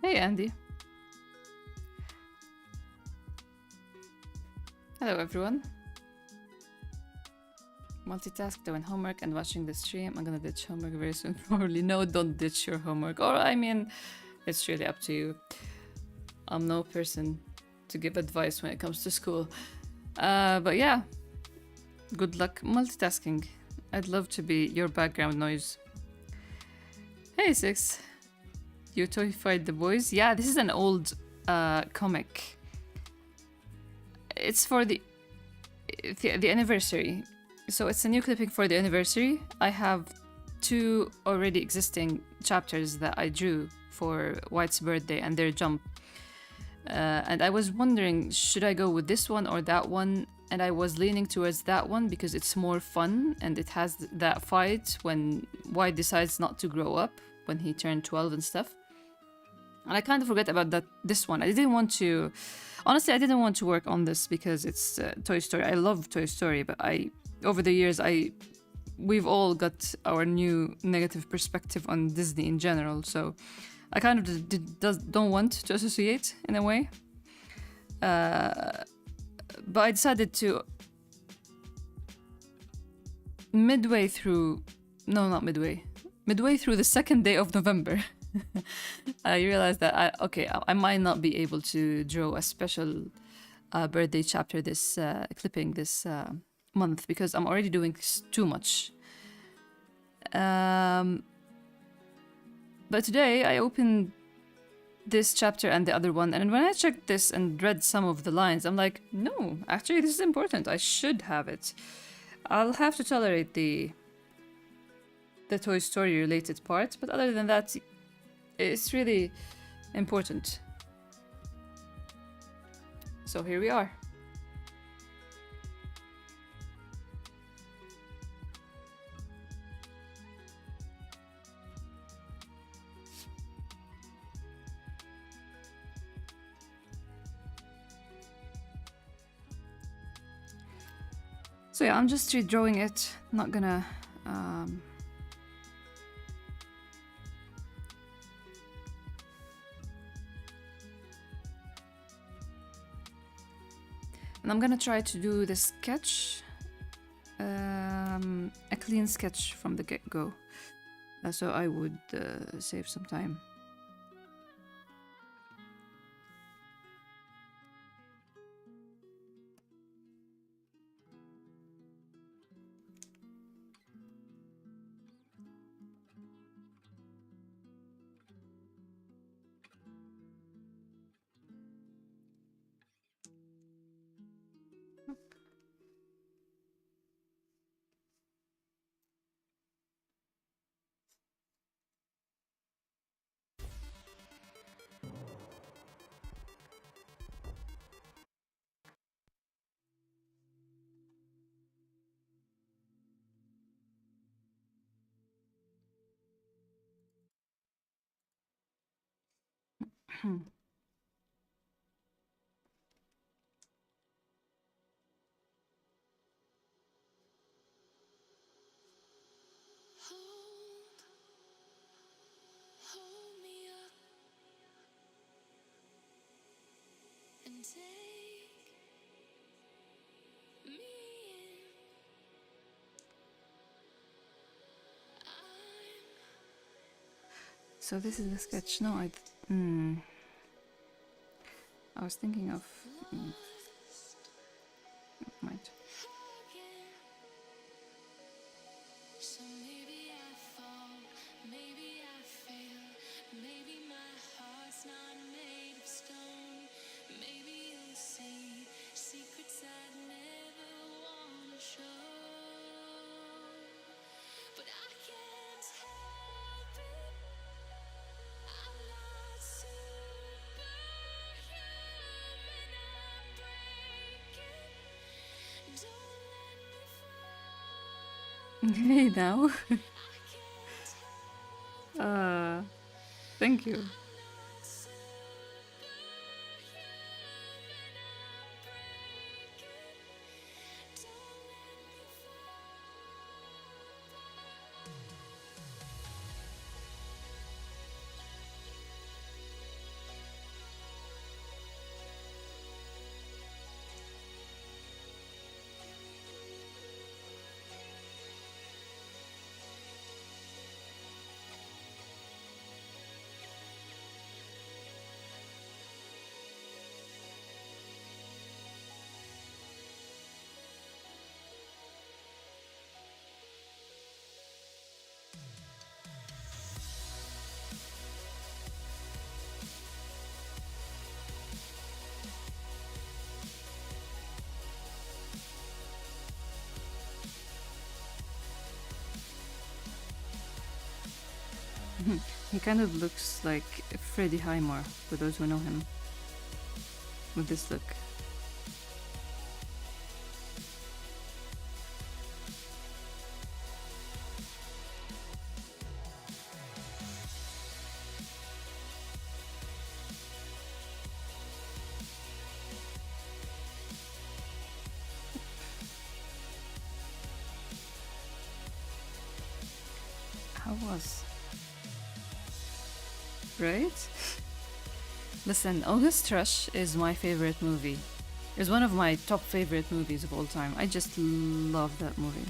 Hey, Andy. Hello, everyone. Multitask, doing homework and watching the stream. I'm gonna ditch homework very soon, probably. No, don't ditch your homework. Or, I mean, it's really up to you. I'm no person to give advice when it comes to school. But yeah, good luck multitasking. I'd love to be your background noise. Hey, Six. You toyified the boys? Yeah, this is an old comic. It's for the anniversary. So it's a new clipping for the anniversary. I have 2 already existing chapters that I drew for White's birthday and their jump. And I was wondering, should I go with this one or that one? And I was leaning towards that one because it's more fun and it has that fight when White decides not to grow up when he turned 12 and stuff. And I kind of forget about this one. I didn't want to... Honestly, I didn't want to work on this because it's Toy Story. I love Toy Story, but over the years, we've all got our new negative perspective on Disney in general, so I kind of don't want to associate in a way. But I decided to... Midway through the second day of November, I realized that I might not be able to draw a special birthday chapter this clipping this month because I'm already doing too much. But today I opened this chapter and the other one, and when I checked this and read some of the lines, I'm like, no, actually this is important. I should have it. I'll have to tolerate the Toy Story related part, but other than that, it's really important. So here we are. So yeah, I'm just redrawing it. Not gonna and I'm gonna try to do the sketch, a clean sketch from the get-go, so I would save some time. Hold me up and take me in. So this is the sketch. No, I was thinking of... Right. So maybe I fall, maybe I fail, maybe my heart's not made of stone. Maybe you'll see secrets I'd never want to show. But I can't help it. I'm not superhuman. I'm breaking. Don't let me fall. Hey now. Thank you. He kind of looks like Freddie Highmore, for those who know him, with this look. How was? Right? Listen, August Rush is my favorite movie. It's one of my top favorite movies of all time. I just love that movie.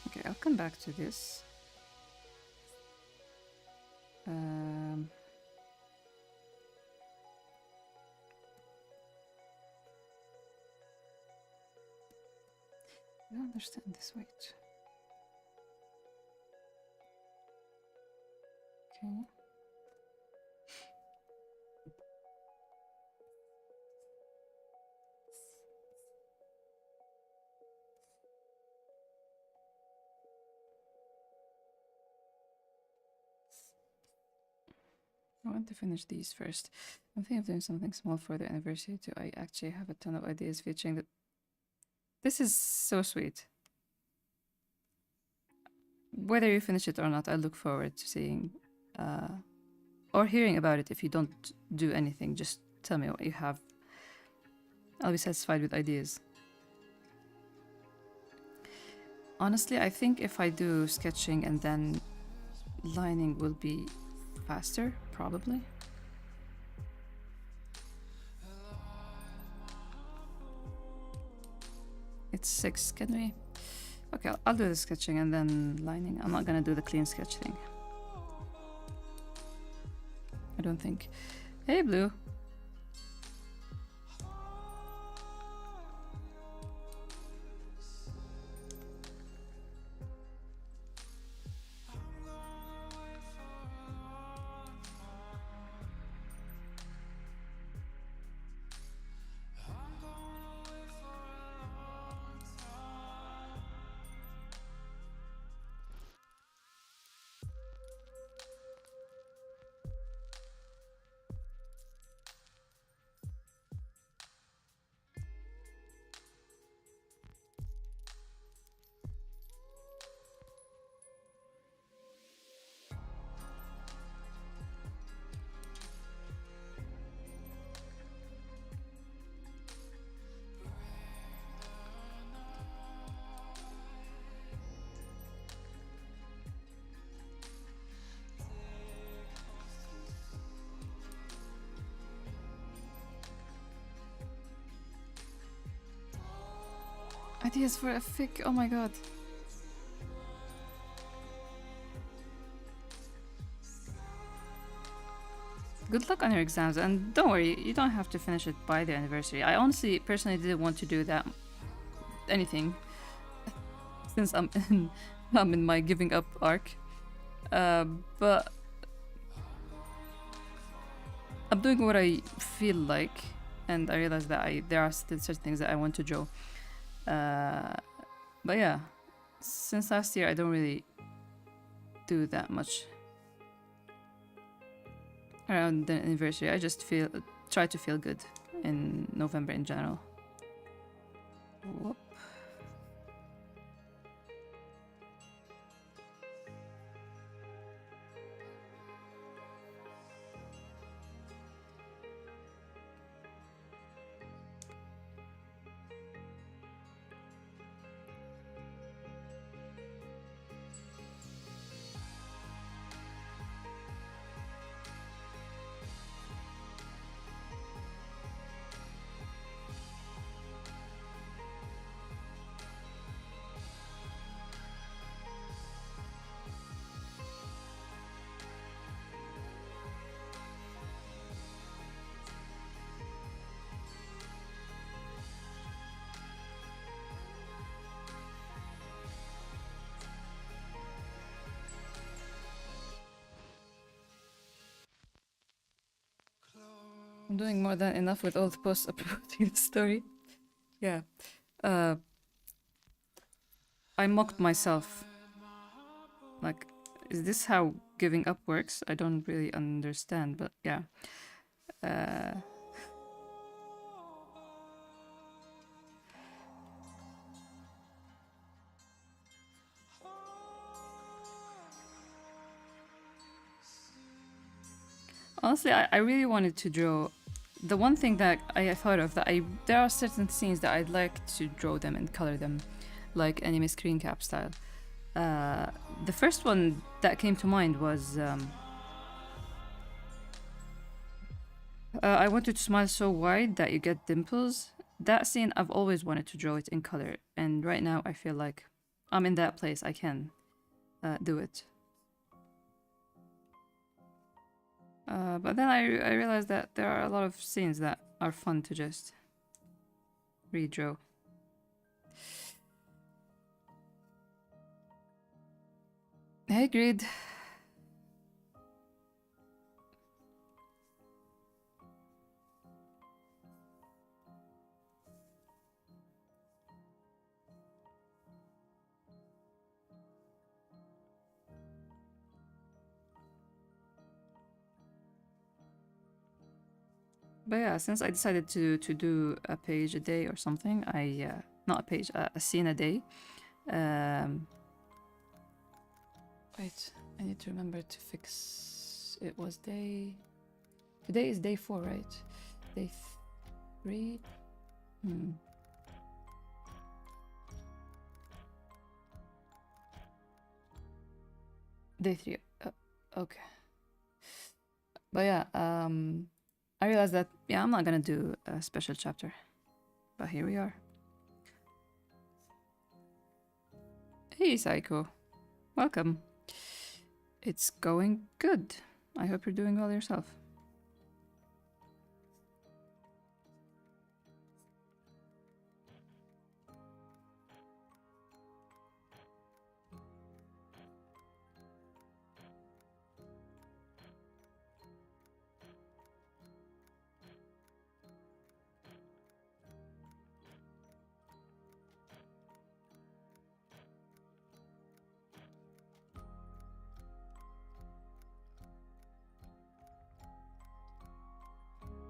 Okay, I'll come back to this. I don't understand this. Wait. Okay. I want to finish these first. I'm thinking of doing something small for the anniversary too. I actually have a ton of ideas featuring the. This is so sweet. Whether you finish it or not, I look forward to seeing or hearing about it. If you don't do anything, just tell me what you have. I'll be satisfied with ideas. Honestly, I think if I do sketching and then lining will be faster, probably. It's 6, can we? Okay, I'll do the sketching and then lining. I'm not gonna do the clean sketch thing. I don't think. Hey, Blue. Ideas for a fic. Oh my god. Good luck on your exams, and don't worry, you don't have to finish it by the anniversary. I honestly, personally didn't want to do that anything since I'm in my giving up arc. But I'm doing what I feel like, and I realize that there are still certain things that I want to draw. But yeah, since last year I don't really do that much around the anniversary. I just try to feel good in November in general. Whoop. I'm doing more than enough with all the posts promoting the story. Yeah. I mocked myself. Like, is this how giving up works? I don't really understand, but yeah. Honestly, I really wanted to draw. The one thing that I thought of that there are certain scenes that I'd like to draw them and color them, like anime screen cap style. The first one that came to mind was I want you to smile so wide that you get dimples. That scene, I've always wanted to draw it in color, and right now I feel like I'm in that place. I can do it. But then I realized that there are a lot of scenes that are fun to just redraw. Hey, Grid. But yeah, since I decided to do a page a day or something, not a page, a scene a day. Wait, I need to remember to fix. It was day. Today is day 4, right? Day 3. Day 3. Okay. But yeah, I realized that, yeah, I'm not gonna do a special chapter. But here we are. Hey, Psycho. Welcome. It's going good. I hope you're doing well yourself.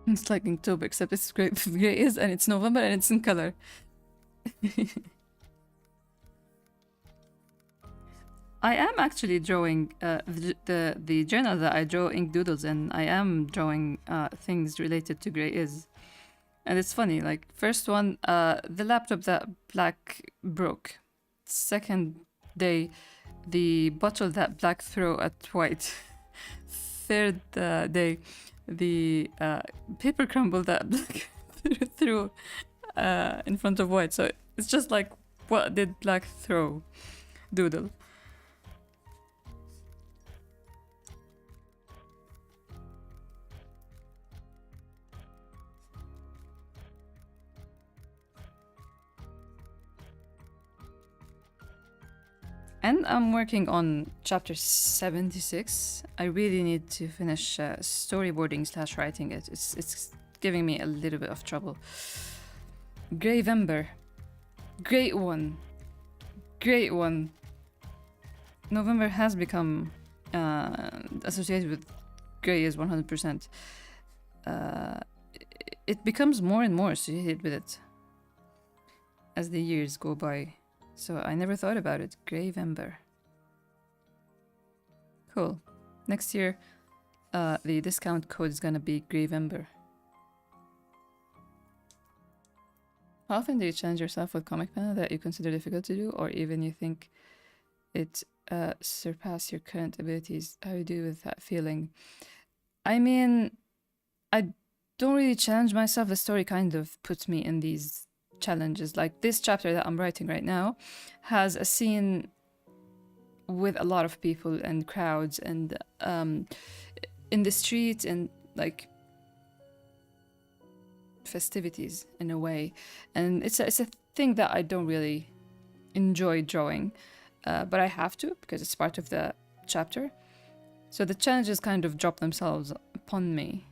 It's like October, except it's gray is, and it's November, and it's in color. I am actually drawing the journal that I draw ink doodles in. I am drawing things related to Grey Is, and it's funny. Like first one, the laptop that Black broke. Second day, the bottle that Black threw at White. Third day, the paper crumble that Black threw in front of White. So it's just like, what did Black throw? Doodle. And I'm working on chapter 76. I really need to finish storyboarding / writing it. It's giving me a little bit of trouble. Greyvember. Great one. Great one. November has become associated with Grey Is 100%. It becomes more and more associated with it as the years go by. So I never thought about it. Greyvember. Cool. Next year, the discount code is gonna be Greyvember. How often do you challenge yourself with comic pen that you consider difficult to do, or even you think it surpass your current abilities? How do you do with that feeling? I mean, I don't really challenge myself. The story kind of puts me in these challenges. Like this chapter that I'm writing right now has a scene with a lot of people and crowds and in the street and like festivities in a way, and it's a thing that I don't really enjoy drawing, but I have to because it's part of the chapter. So the challenges kind of drop themselves upon me.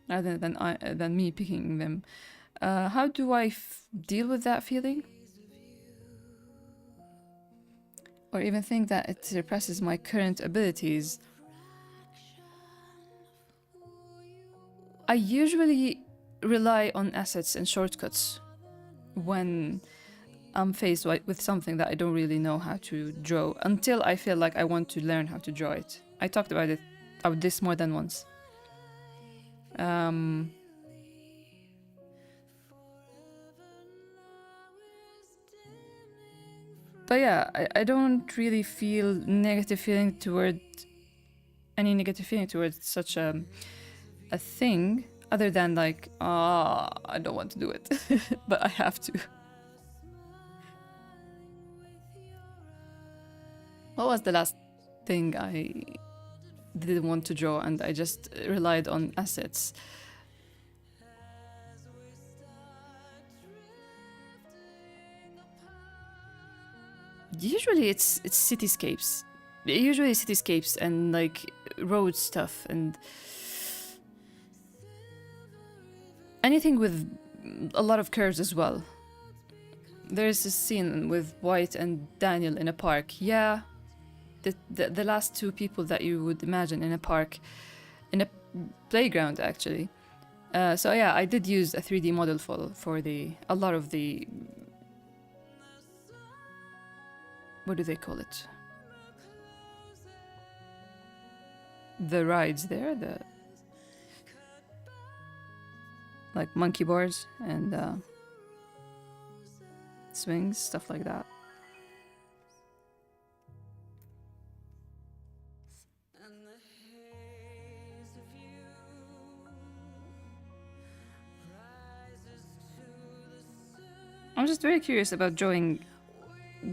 rather than me picking them. How do I deal with that feeling? Or even think that it surpasses my current abilities? I usually rely on assets and shortcuts when I'm faced with something that I don't really know how to draw, until I feel like I want to learn how to draw it. I talked about this more than once. But yeah, I don't really feel any negative feeling towards such a thing, other than like, I don't want to do it, but I have to. What was the last thing I didn't want to draw and I just relied on assets? Usually it's cityscapes. Usually cityscapes and like road stuff and anything with a lot of curves as well. There's a scene with White and Daniel in a park. Yeah, the last two people that you would imagine in a park, in a playground actually. So yeah, I did use a 3D model for a lot of the, what do they call it? The rides there, the like monkey bars and swings, stuff like that. I'm just very curious about drawing.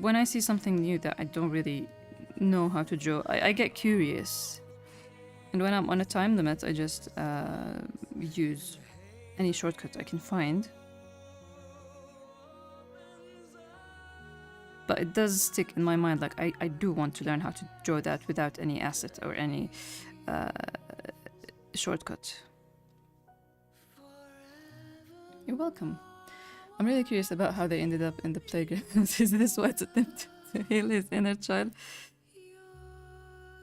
When I see something new that I don't really know how to draw, I get curious. And when I'm on a time limit, I just use any shortcut I can find. But it does stick in my mind, like I do want to learn how to draw that without any asset or any shortcut. You're welcome. I'm really curious about how they ended up in the playground. Is this White's attempt to heal his inner child?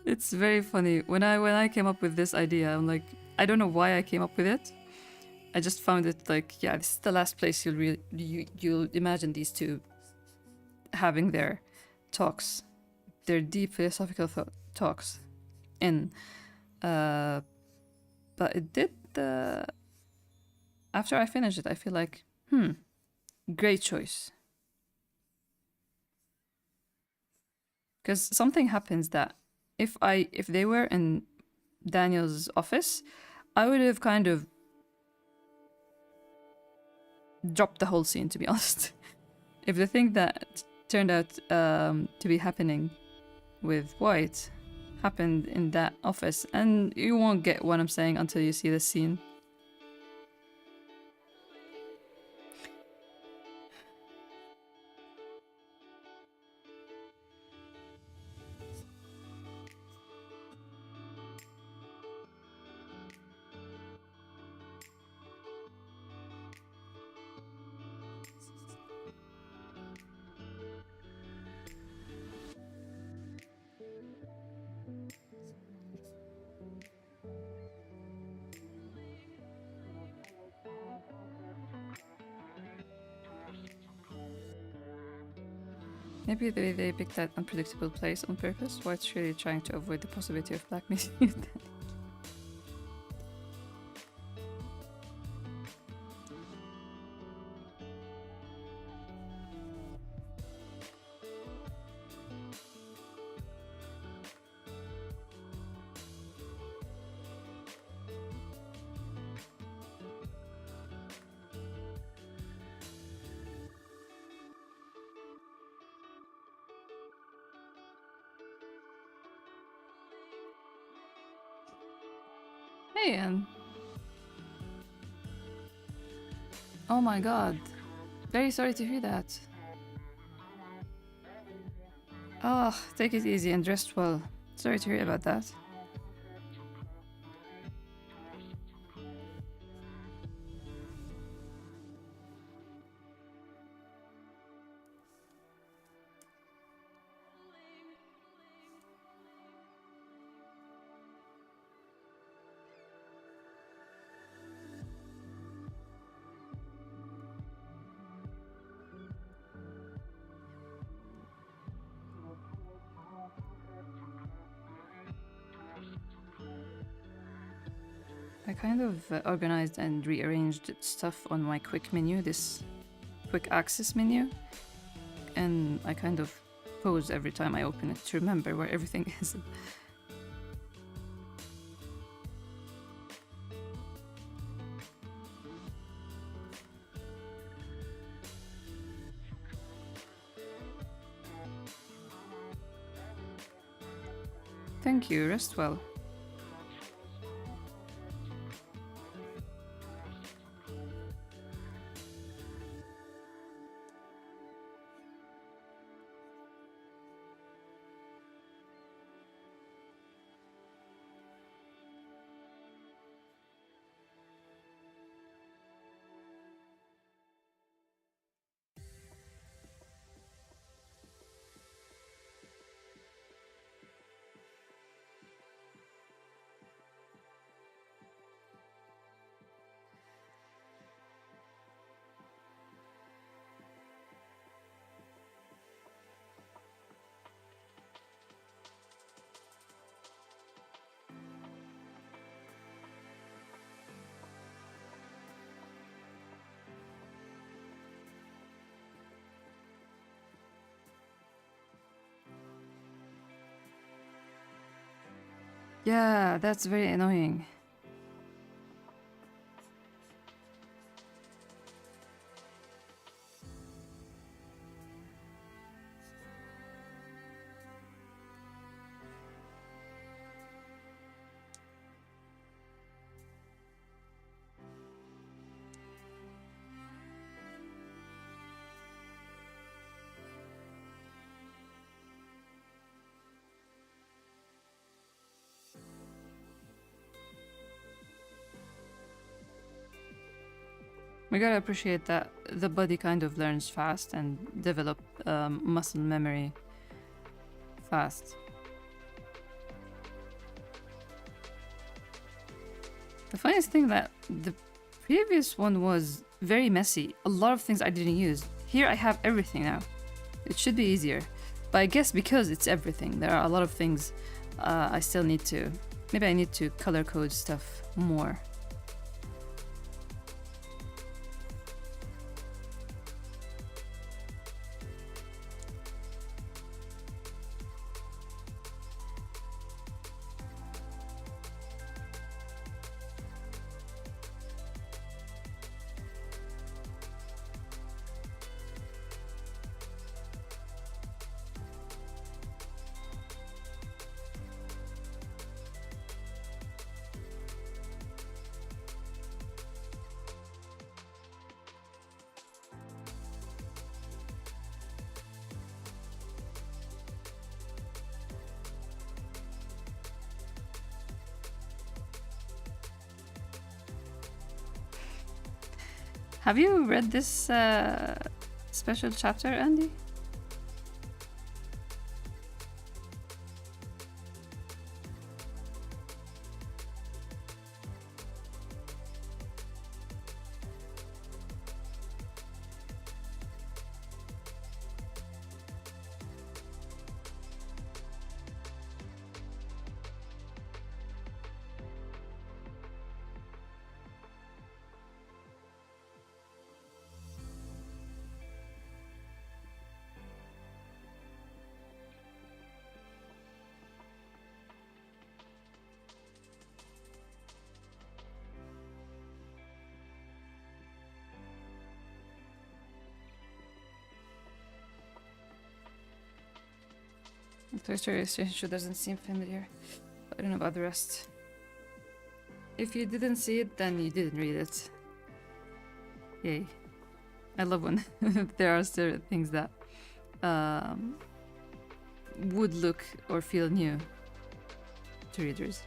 It's very funny. When I came up with this idea, I'm like, I don't know why I came up with it. I just found it like, yeah, this is the last place you'll imagine these two having their talks, their deep philosophical talks in. But it did. After I finished it, I feel like, great choice. Because something happens that if they were in Daniel's office, I would have kind of dropped the whole scene, to be honest. If the thing that turned out to be happening with White happened in that office, and you won't get what I'm saying until you see the scene. Maybe they picked that unpredictable place on purpose. White's really trying to avoid the possibility of blackmailing. Hey, oh my god. Very sorry to hear that. Oh, take it easy and rest well. Sorry to hear about that. I kind of organized and rearranged stuff on my quick menu, this quick access menu, and I kind of pause every time I open it to remember where everything is. Thank you, rest well. Yeah, that's very annoying. We gotta appreciate that the body kind of learns fast and develop muscle memory fast. The funniest thing that the previous one was very messy. A lot of things I didn't use. Here I have everything now. It should be easier. But I guess because it's everything, there are a lot of things I still need to... Maybe I need to color code stuff more. Have you read this special chapter, Andy? Toy Story Illustrator doesn't seem familiar. I don't know about the rest. If you didn't see it, then you didn't read it. Yay. I love when there are certain things that would look or feel new to readers.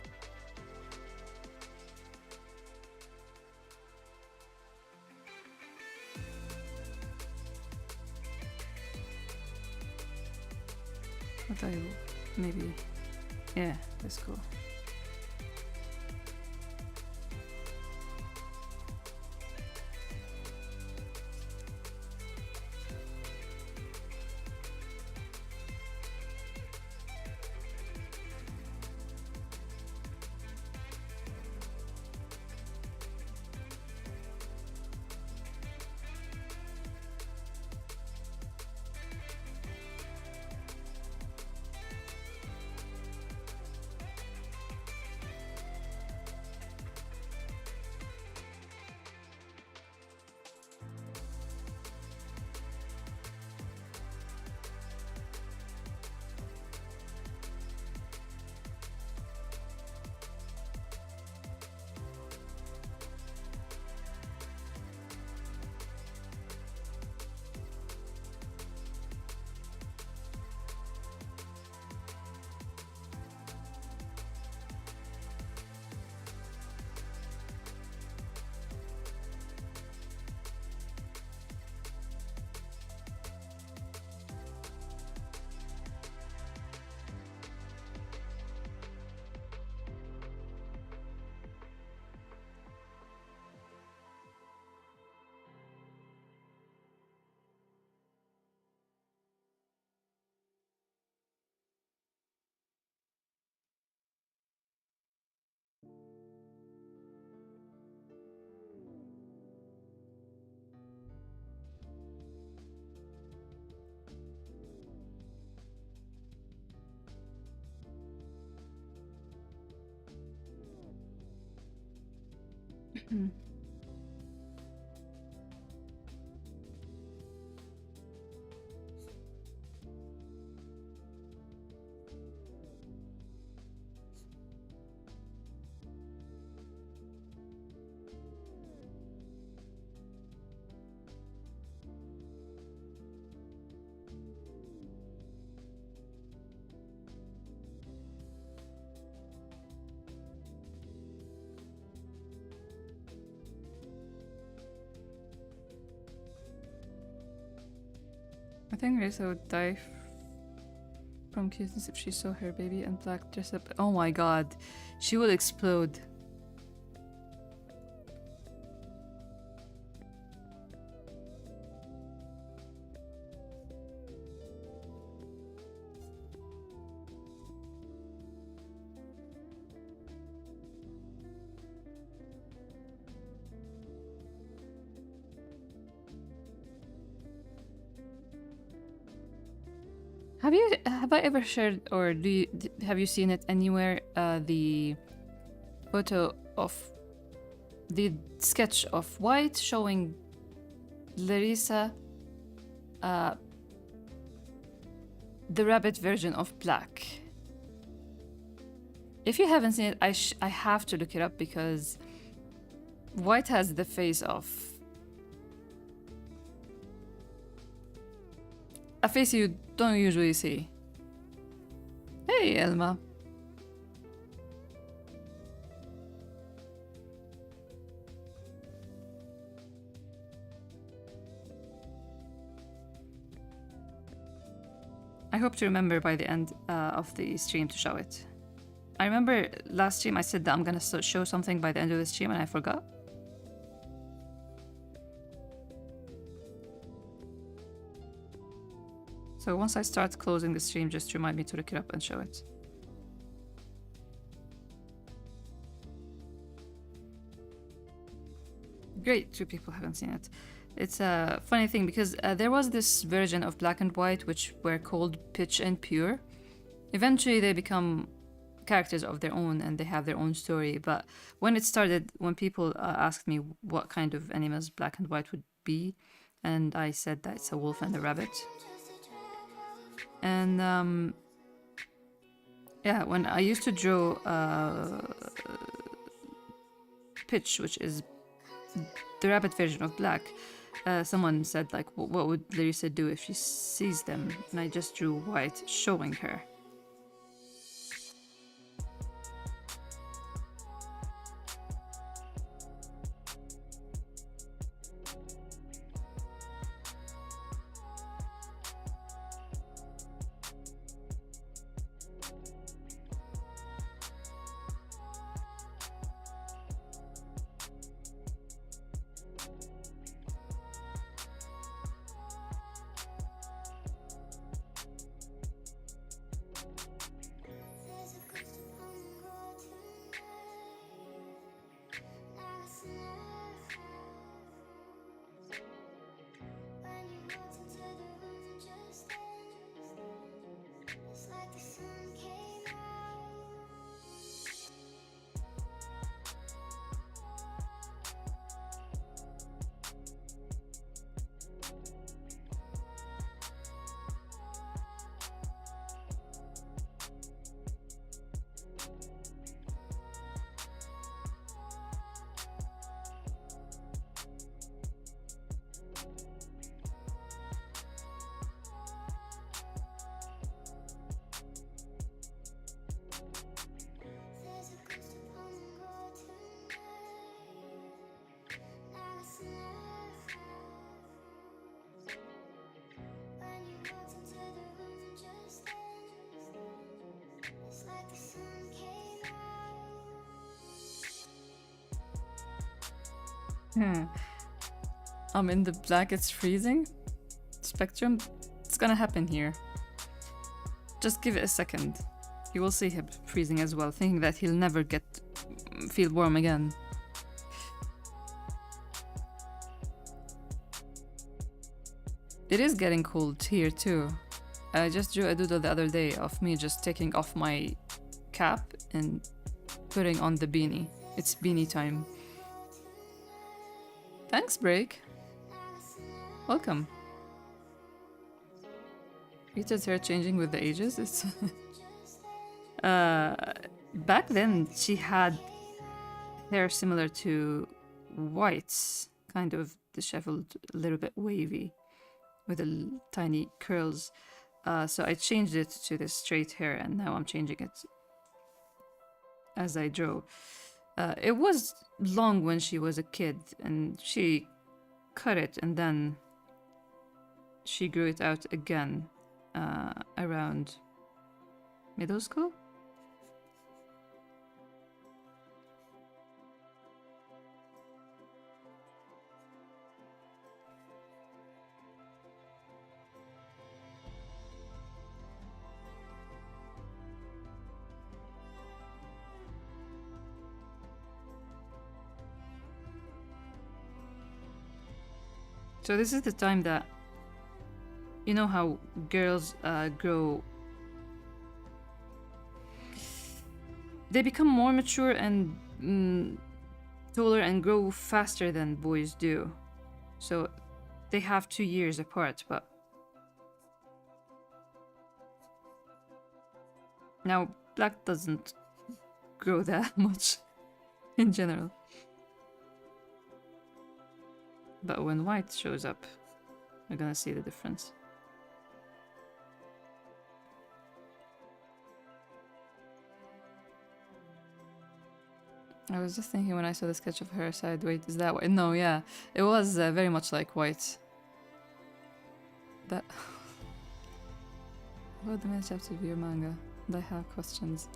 I thought maybe... Yeah, that's cool. I think Risa would die from cuteness if she saw her baby in black dress up. Oh my god, she would explode. Have I ever shared, or have you seen it anywhere? The photo of the sketch of White showing Larissa, the rabbit version of Black. If you haven't seen it, I have to look it up because White has the face of a face you don't usually see. Hey, Elma. I hope to remember by the end of the stream to show it. I remember last stream I said that I'm gonna show something by the end of the stream and I forgot. So once I start closing the stream, just remind me to look it up and show it. Great, 2 people haven't seen it. It's a funny thing because there was this version of Black and White which were called Pitch and Pure. Eventually they become characters of their own and they have their own story, but when it started, when people asked me what kind of animals Black and White would be, and I said that it's a wolf and a rabbit. And yeah, when I used to draw Pitch, which is the rabbit version of Black, someone said like, what would Larissa do if she sees them? And I just drew White showing her. I'm in the black, it's freezing spectrum. It's gonna happen here. Just give it a second. You will see him freezing as well, thinking that he'll never feel warm again. It is getting cold here too. I just drew a doodle the other day of me just taking off my cap and putting on the beanie. It's beanie time. Thanks, Break. Welcome. Rita's hair changing with the ages. It's back then she had hair similar to White's, kind of disheveled, a little bit wavy, with tiny curls. So I changed it to this straight hair, and now I'm changing it as I draw. It was long when she was a kid, and she cut it, and then she grew it out again around middle school. So this is the time that, you know how girls grow, they become more mature and taller and grow faster than boys do. So they have 2 years apart, but now black doesn't grow that much in general. But when white shows up, we're gonna see the difference. I was just thinking when I saw the sketch of her side, wait, is that white? No, yeah. It was very much like white. That... What the main chapter of your manga? I have questions.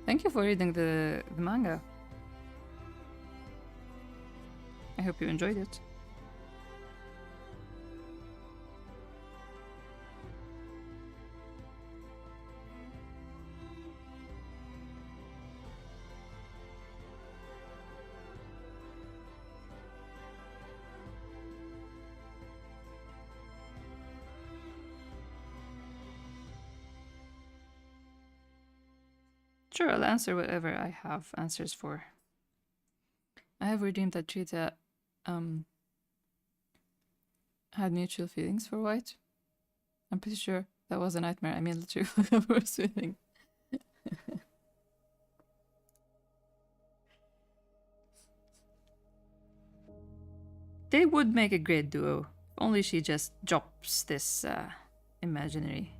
Thank you for reading the manga. I hope you enjoyed it. Sure, I'll answer whatever I have answers for. I have redeemed that Trita had mutual feelings for White. I'm pretty sure that was a nightmare. I mean, literally, I was feeling. They would make a great duo. Only she just drops this imaginary.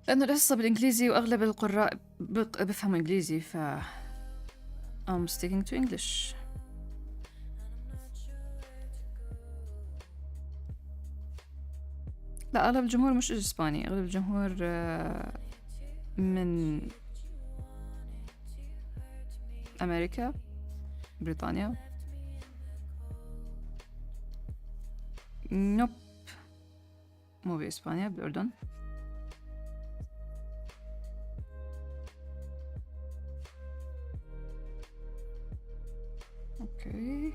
لأنه القصة بالإنجليزي وأغلب القراء بفهموا إنجليزي ف I'm sticking to English. لا أغلب الجمهور مش إسباني، أغلب الجمهور من أمريكا، بريطانيا. نوب مو بإسبانيا، بالأردن. Okay.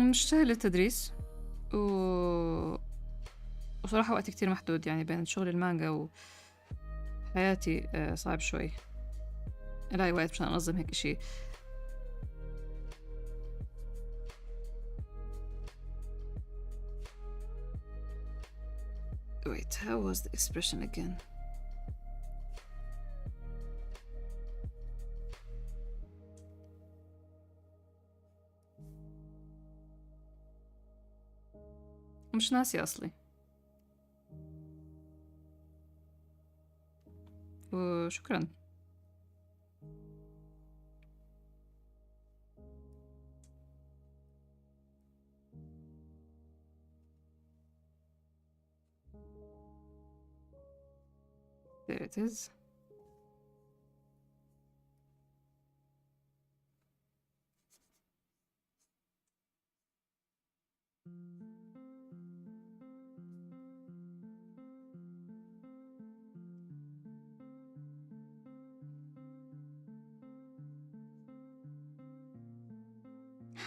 مش سهل التدريس و... وصراحة وقتي كتير محدود، يعني بين شغل المانجا وحياتي صعب شوي ألاقي وقت مشان أنظم هيك إشي. Wait, how was the expression again? مش ناسي أصلي. وشكرا. There it is.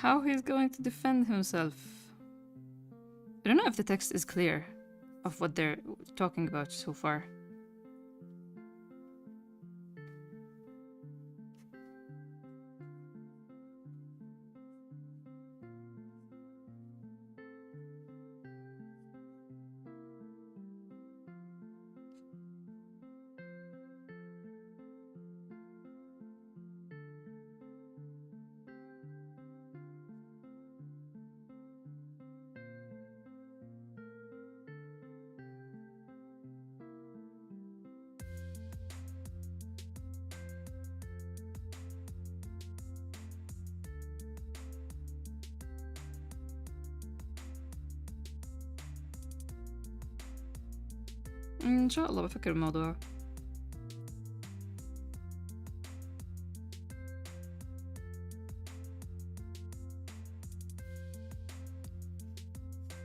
How he's going to defend himself. I don't know if the text is clear of what they're talking about so far. إن شاء الله بفكر بالموضوع.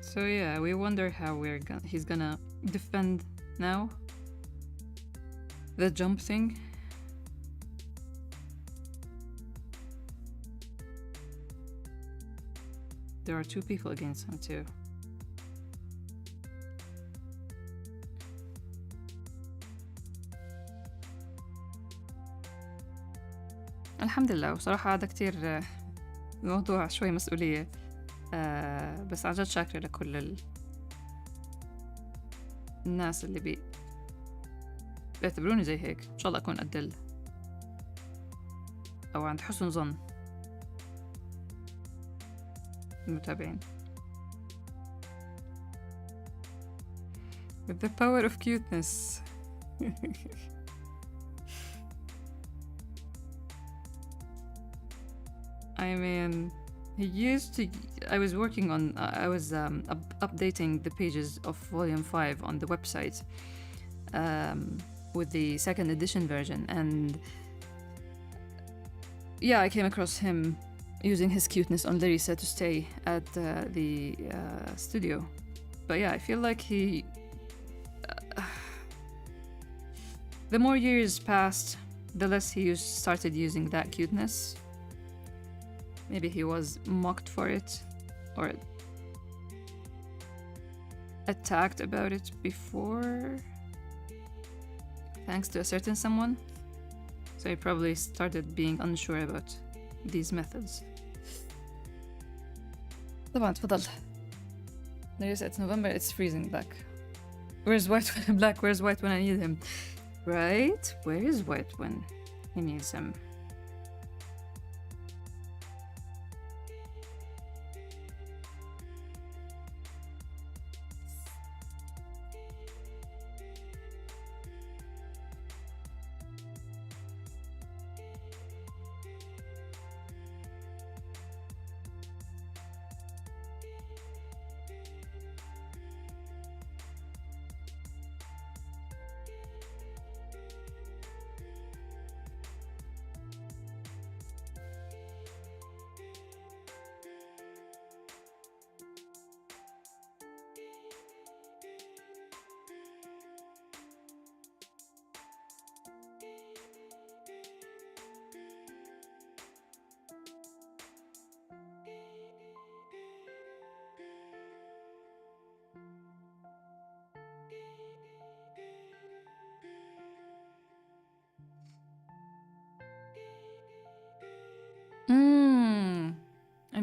So yeah, we wonder how he's gonna defend now. The jump thing. There are two people against him too. الحمد لله. وصراحة هذا كتير موضوع شوي مسؤولية، بس عن جد شاكرة لكل الناس اللي بيعتبروني زي هيك. إن شاء الله أكون قد أو عند حسن ظن المتابعين. With the power of cuteness. I mean, I was working on, I was updating the pages of Volume 5 on the website with the second edition version, and yeah, I came across him using his cuteness on Larissa to stay at the studio. But yeah, I feel like the more years passed, the less he started using that cuteness. Maybe he was mocked for it or attacked about it before, thanks to a certain someone. So he probably started being unsure about these methods. طبعا تفضل. Larissa, it's November, it's freezing black. Where's white when black? Where's white when I need him? Right? Where is white when he needs him?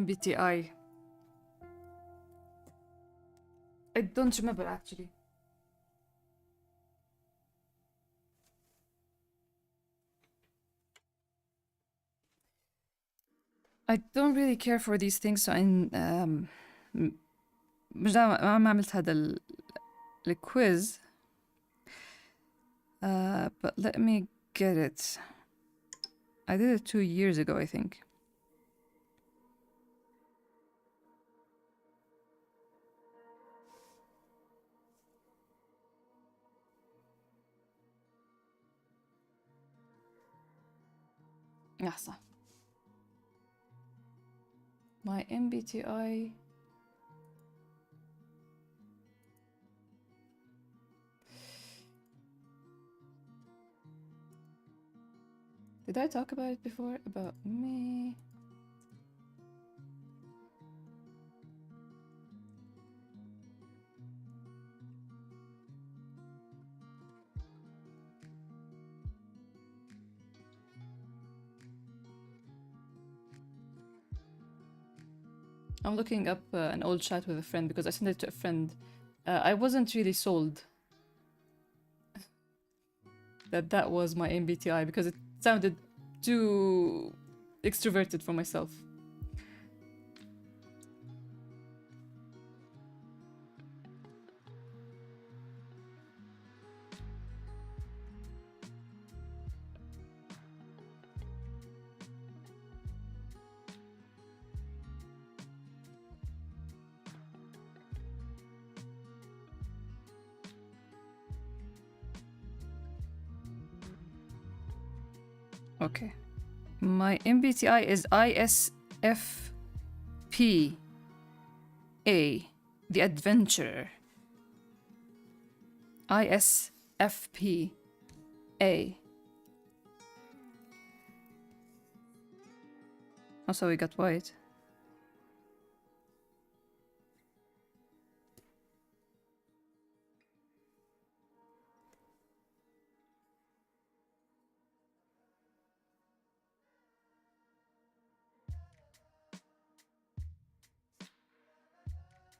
MBTI? I don't remember actually. I don't really care for these things, so مش دائما ما عملت هذا الquiz. But let me get it. I did it 2 years ago, I think. صح. My MBTI. Did I talk about it before? About me? I'm looking up an old chat with a friend because I sent it to a friend. I wasn't really sold that was my MBTI because it sounded too extroverted for myself. Okay. My MBTI is ISFP A, the adventurer. ISFP A. Also, we got white.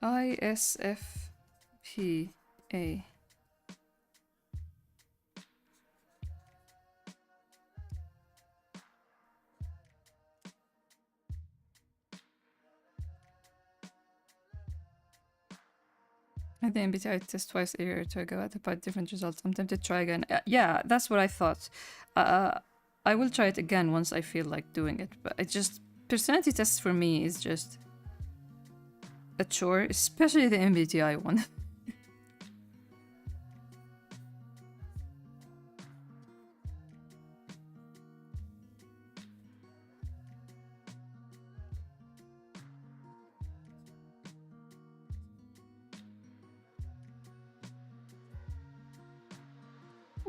ISFP A. I think MBTI test twice a year to go out about different results. I'm tempted to try again. Yeah, that's what I thought. I will try it again once I feel like doing it. But it just personality tests for me is just a chore, especially the MBTI one.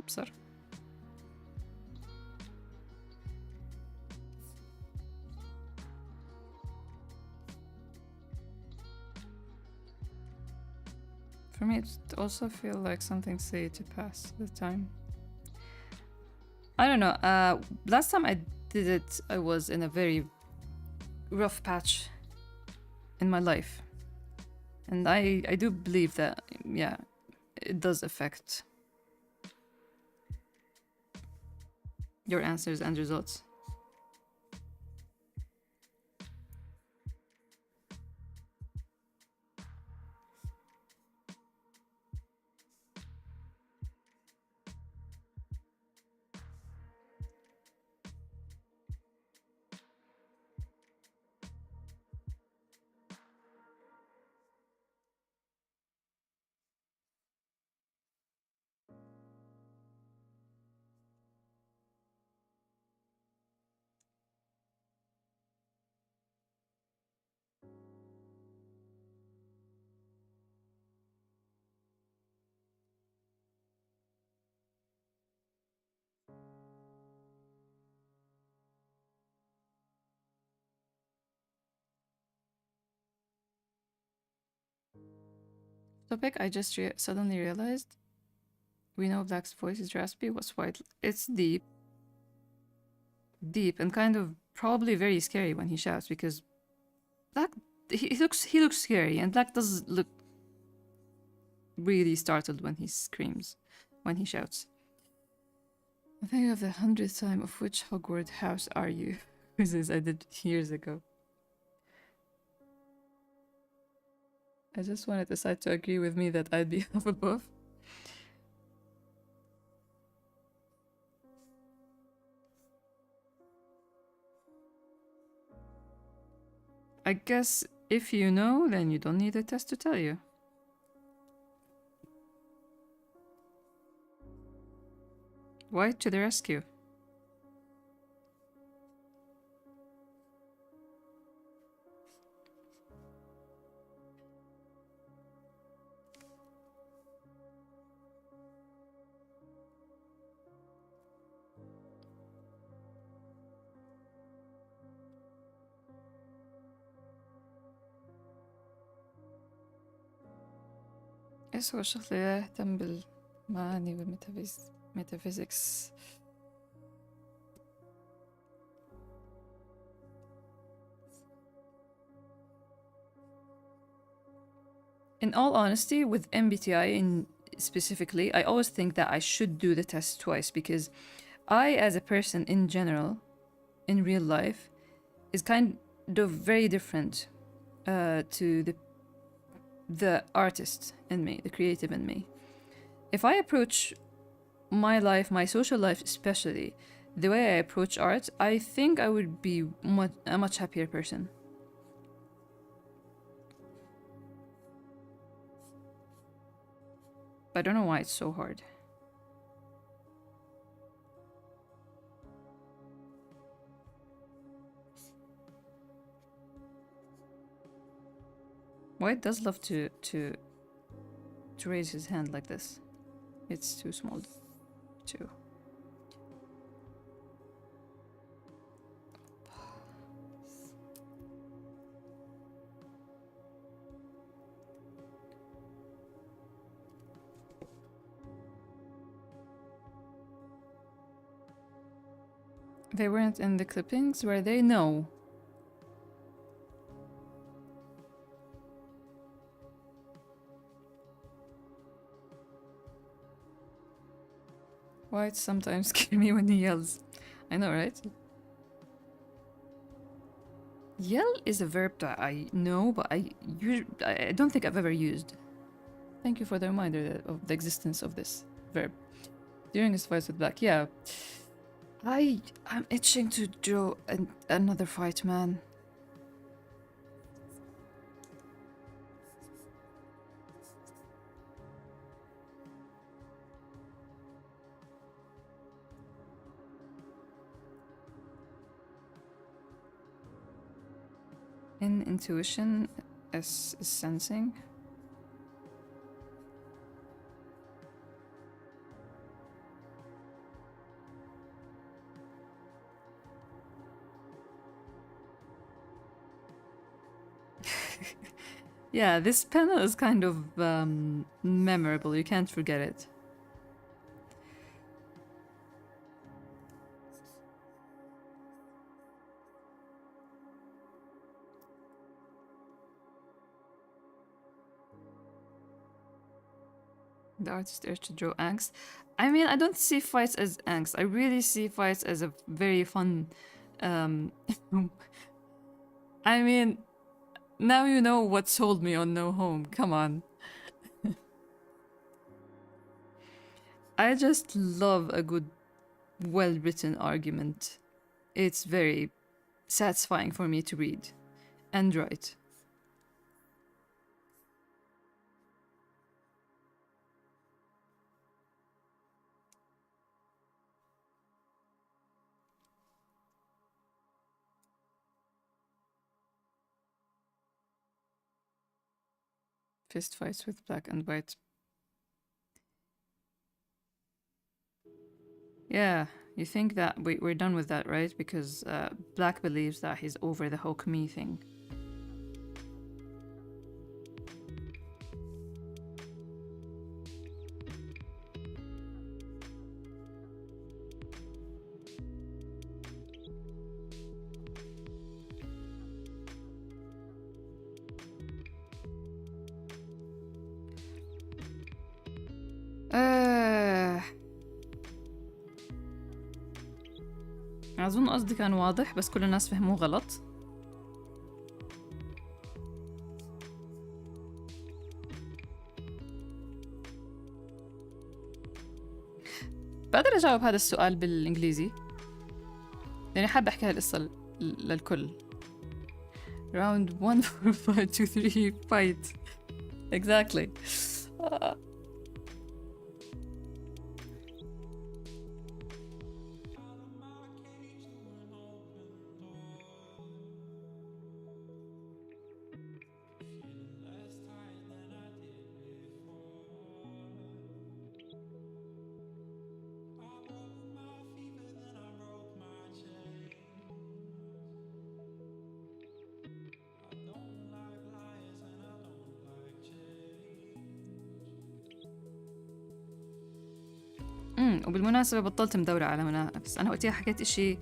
Sorry. For me, it also feels like something say to pass the time. I don't know. Last time I did it, I was in a very rough patch in my life. And I do believe that, yeah, it does affect your answers and results. Topic I just suddenly realized. We know Black's voice is raspy. What's white? It's deep. Deep and kind of probably very scary when he shouts because Black, he looks scary, and Black does look really startled when he screams, when he shouts. I think of the 100th time of which Hogwarts house are you? Quizzes I did years ago. I just wanted the side to agree with me that I'd be Hufflepuff. I guess if you know, then you don't need a test to tell you. White to the rescue. ايش هو الشخص اللي يهتم بالمعاني والميتافيزيكس؟ In all honesty, with MBTI specifically, I always think that I should do the test twice because I, as a person in general, in real life, is kind of very different to the artist in me, the creative in me. If I approach my life, my social life especially, the way I approach art, I think I would be a much happier person. I don't know why it's so hard. White does love to raise his hand like this. It's too small, too. They weren't in the clippings, were they? No. White sometimes scare me when he yells. I know, right? Yell is a verb that I know, but I don't think I've ever used. Thank you for the reminder of the existence of this verb. During his fights with Black, yeah. I'm itching to draw another fight, man. In intuition, is sensing. Yeah, this panel is kind of memorable. You can't forget it. The artist urge to draw angst. I mean, I don't see fights as angst. I really see fights as a very fun. I mean, now you know what sold me on No Home. Come on. I just love a good, well-written argument. It's very satisfying for me to read and write. Fist fights with Black and White. Yeah, you think that we're done with that, right? Because Black believes that he's over the Hawk Me thing. أظن قصدي كان واضح بس كل الناس فهموه غلط. بقدر أجاوب هذا السؤال بالإنجليزي يعني حابة أحكي هالقصة للكل. round 1 4 5 2 3 fight. exactly. وبالمناسبة بطلت مدورة على منافس. أنا وقتها حكيت إشي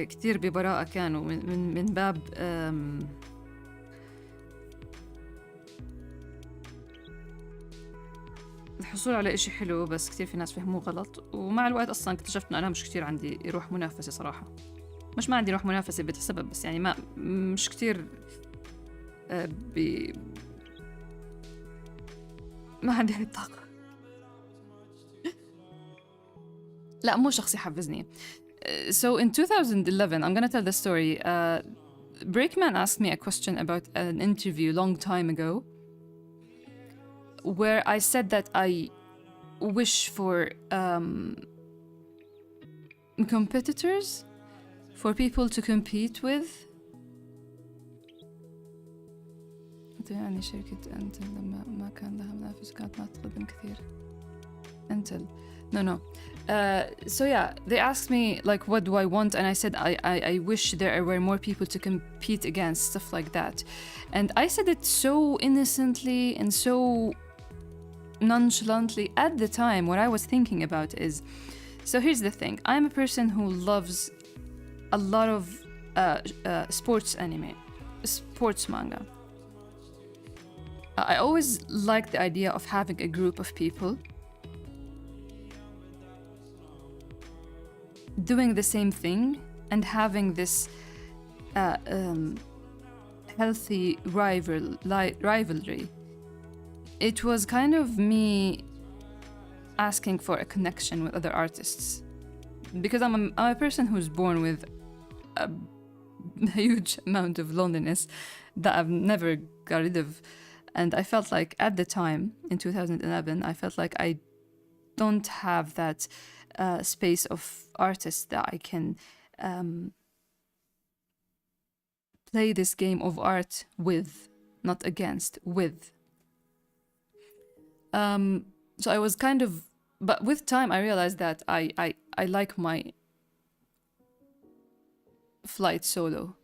كتير ببراءة كانوا من باب الحصول على إشي حلو، بس كتير في ناس فهموه غلط. ومع الوقت أصلا اكتشفت إنه أنا مش كتير عندي روح منافسة صراحة. مش ما عندي روح منافسة بسبب، بس يعني مش كتير ما عندي هاي الطاقة. لا مو شخص يحفزني. So in 2011, I'm gonna tell the story. Breakman asked me a question about an interview long time ago, where I said that I wish for competitors, for people to compete with. يعني شركة أنتل لما ما كان لها منافس كانت ما تقدم كثير. أنتل. No. So yeah, they asked me like, what do I want? And I said, I wish there were more people to compete against, stuff like that. And I said it so innocently and so nonchalantly. At the time, what I was thinking about is, so here's the thing. I'm a person who loves a lot of sports anime, sports manga. I always liked the idea of having a group of people doing the same thing and having this healthy rivalry. It was kind of me asking for a connection with other artists, because I'm a person who's born with a huge amount of loneliness that I've never got rid of. And I felt like at the time, in 2011, I felt like I don't have that space of artists that I can play this game of art with, not against, with. So I was kind of, but with time I realized that I like my flight solo.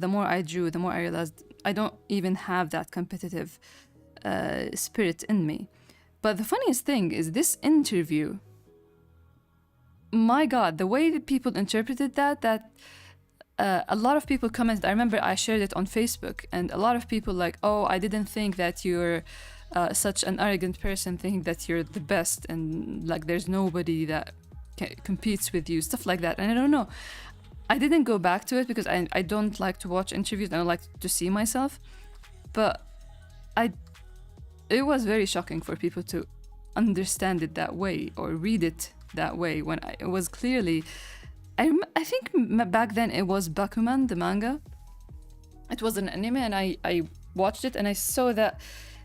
The more I drew, the more I realized I don't even have that competitive spirit in me. But the funniest thing is this interview, my God, the way that people interpreted that a lot of people commented. I remember I shared it on Facebook, and a lot of people like, oh, I didn't think that you're such an arrogant person, thinking that you're the best, and like there's nobody that competes with you, stuff like that. And I don't know, I didn't go back to it because I don't like to watch interviews. I don't like to see myself, but it was very shocking for people to understand it that way or read it that way, when it was clearly, I think back then it was Bakuman, the manga. It was an anime, and I watched it and I saw that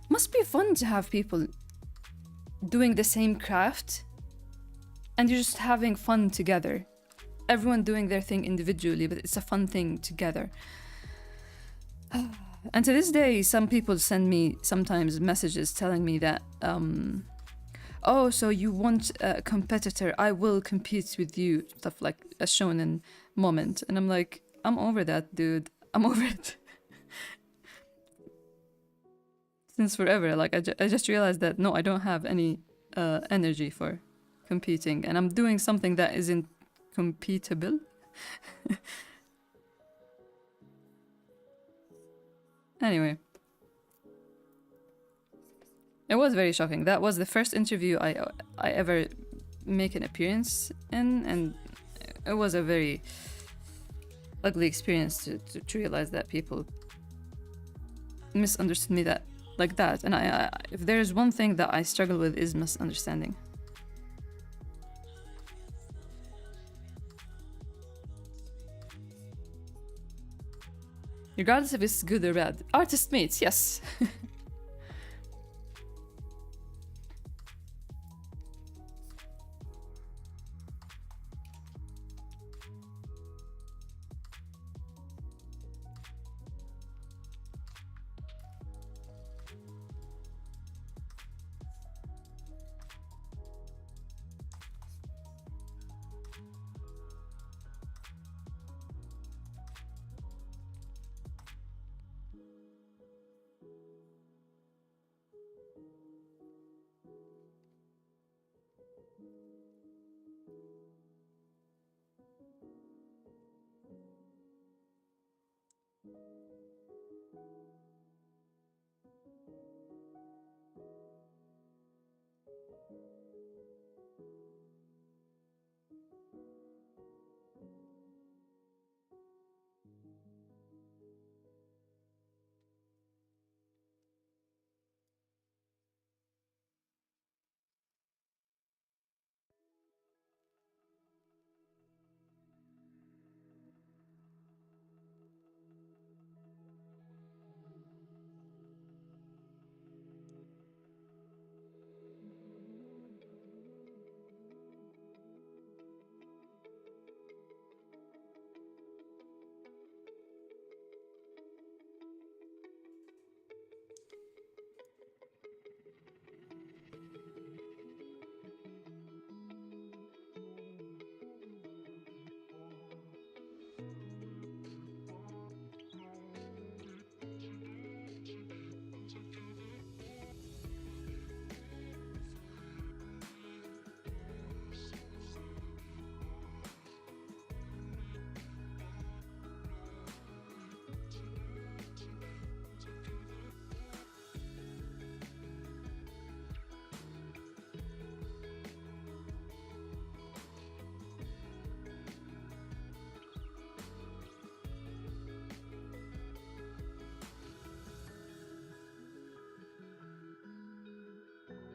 it must be fun to have people doing the same craft and you're just having fun together. Everyone doing their thing individually, but it's a fun thing together. And to this day, some people send me sometimes messages telling me that oh, so you want a competitor, I will compete with you, stuff like a shonen moment. And I'm like, I'm over that, dude. I'm over it. Since forever, like I just realized that no, I don't have any energy for competing, and I'm doing something that isn't competable. Anyway. It was very shocking. That was the first interview I ever make an appearance in, and it was a very ugly experience to realize that people misunderstood me that like that. And I if there's one thing that I struggle with is misunderstanding. Regardless if it's good or bad. Artist mates, yes.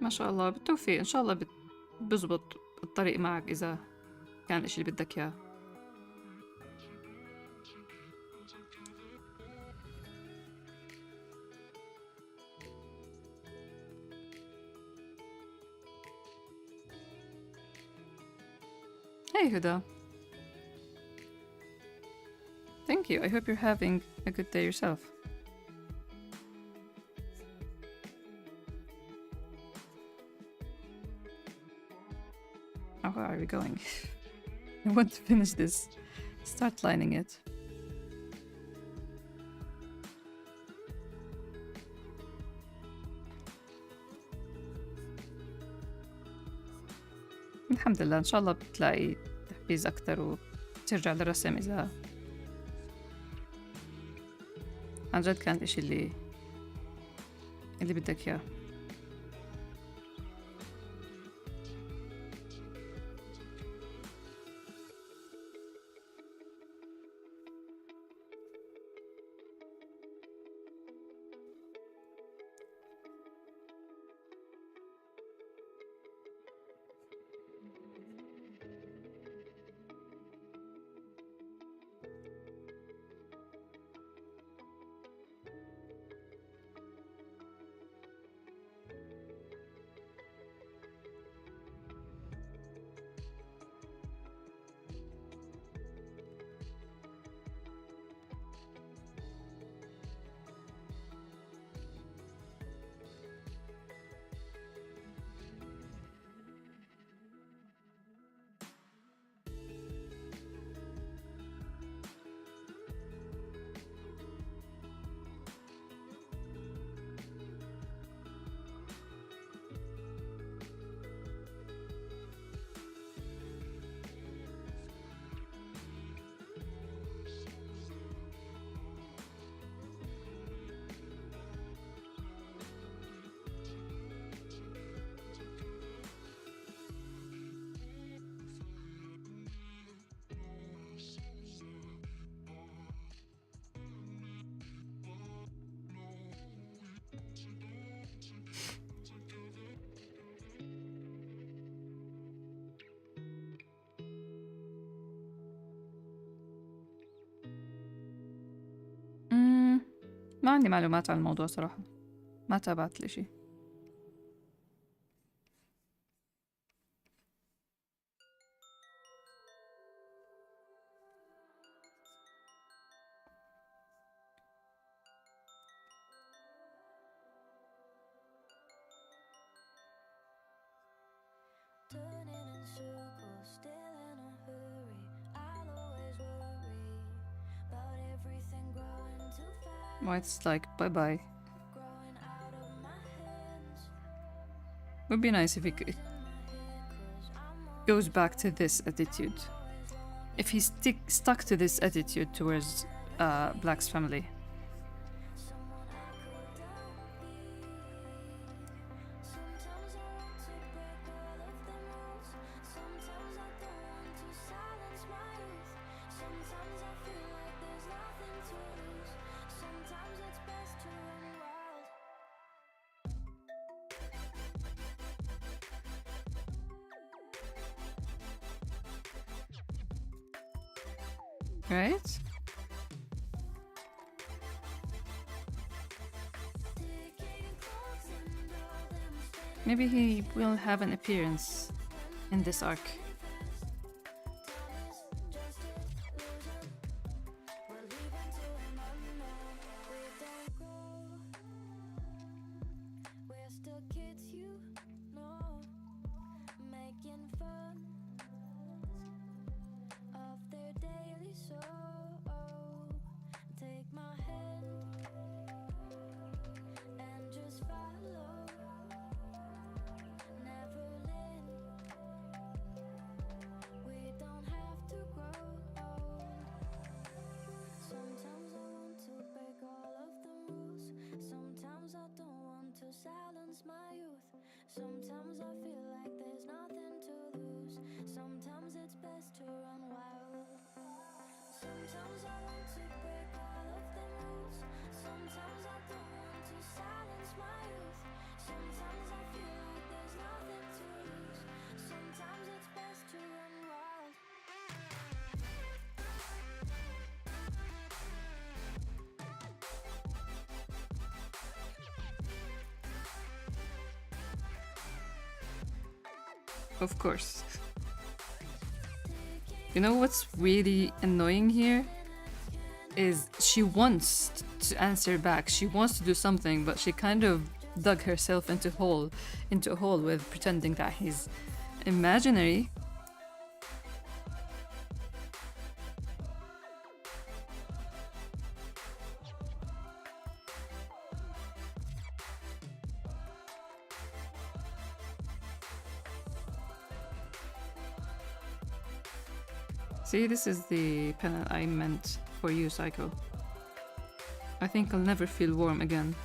ما شاء الله، بالتوفيق إن شاء الله بزبط الطريق معك إذا كان إشي اللي بدك إياه. Hey Huda. Thank you. I hope you're having a good day yourself. Oh, where are we going? I want to finish this. Start lining it. الحمد لله، إن شاء الله بتلاقي تحفيز أكتر وترجع للرسم إذا عن جد كانت إشي اللي بدك إياه. ما عندي معلومات عن الموضوع صراحة، ما تابعت لي شي. White's like, bye-bye. Would be nice if he goes back to this attitude. If he stuck to this attitude towards Black's family. Right? Maybe he will have an appearance in this arc. Sometimes I feel like there's nothing to lose. Sometimes it's best to run wild. Sometimes I want to break all of the rules. Sometimes I don't want to silence my youth. Sometimes I feel like there's nothing to lose. Sometimes it's best to run wild. Of course. You know what's really annoying here? Is she wants to answer back. She wants to do something, but she kind of dug herself into a hole with pretending that he's imaginary. See, this is the pen I meant for you, Psycho. I think I'll never feel warm again.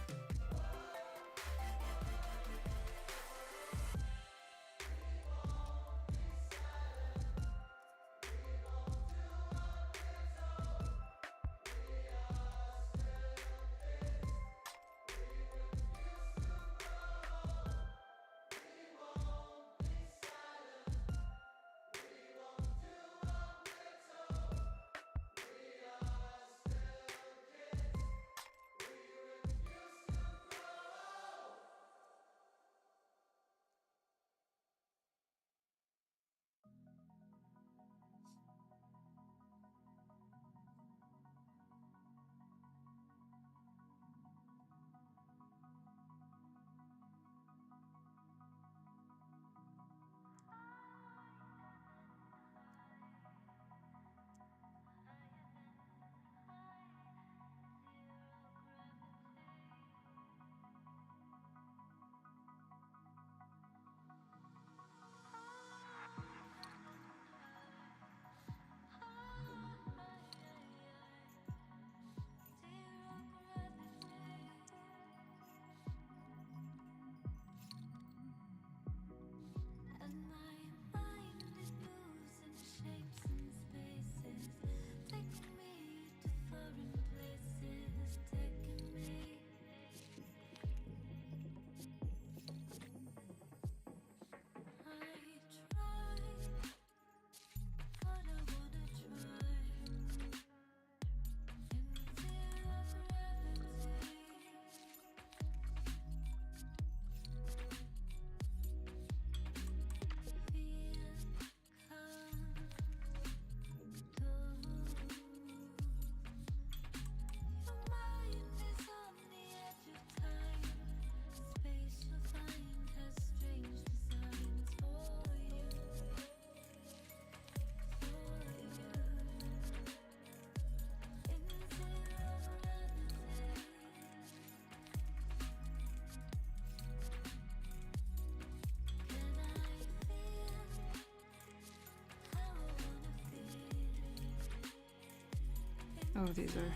Oh, these are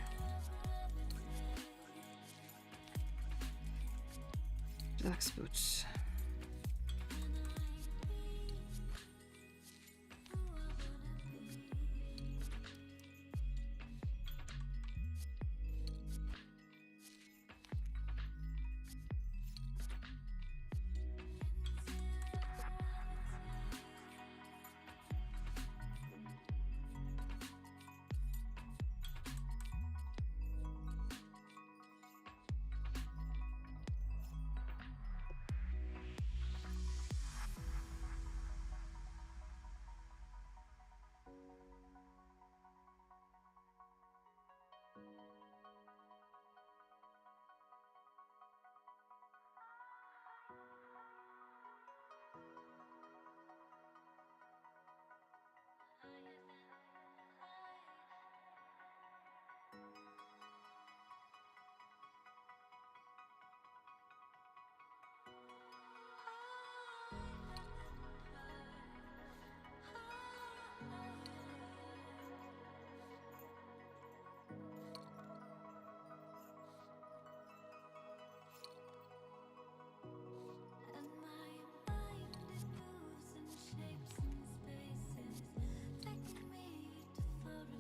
Jack's boots. And my mind, it moves in shapes and spaces, taking me to foreign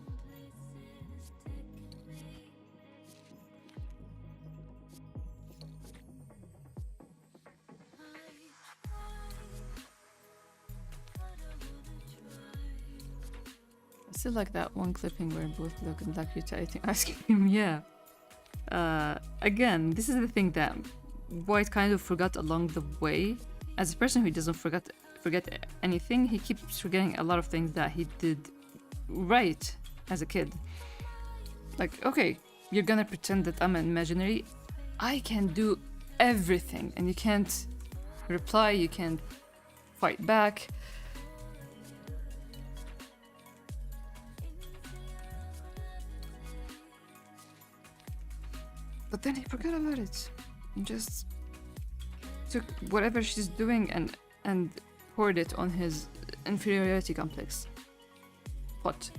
places, taking me. I tried, but I wouldn't try. I still like that one clipping where both look like you're eating ice cream. Yeah. Again, this is the thing that White kind of forgot along the way. As a person who doesn't forget anything, he keeps forgetting a lot of things that he did right as a kid. Like, okay, you're gonna pretend that I'm imaginary. I can do everything, and you can't reply, you can't fight back. But then he forgot about it. He just took whatever she's doing and poured it on his inferiority complex. What?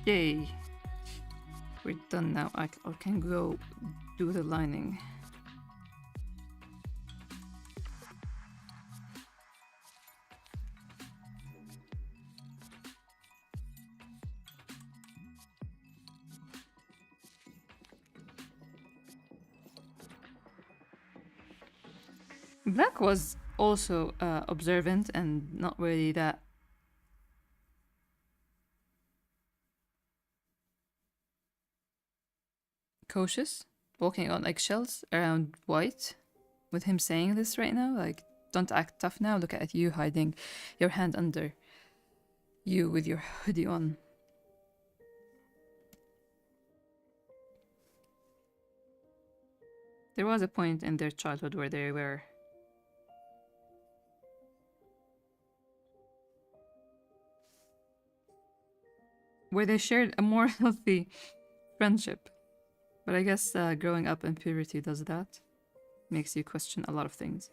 Yay. We're done now. I can go do the lining. Black was also observant and not really that cautious, walking on eggshells around White, with him saying this right now, like, don't act tough now, look at you hiding your hand under you with your hoodie on. There was a point in their childhood where they shared a more healthy friendship. But I guess growing up in puberty does that. Makes you question a lot of things.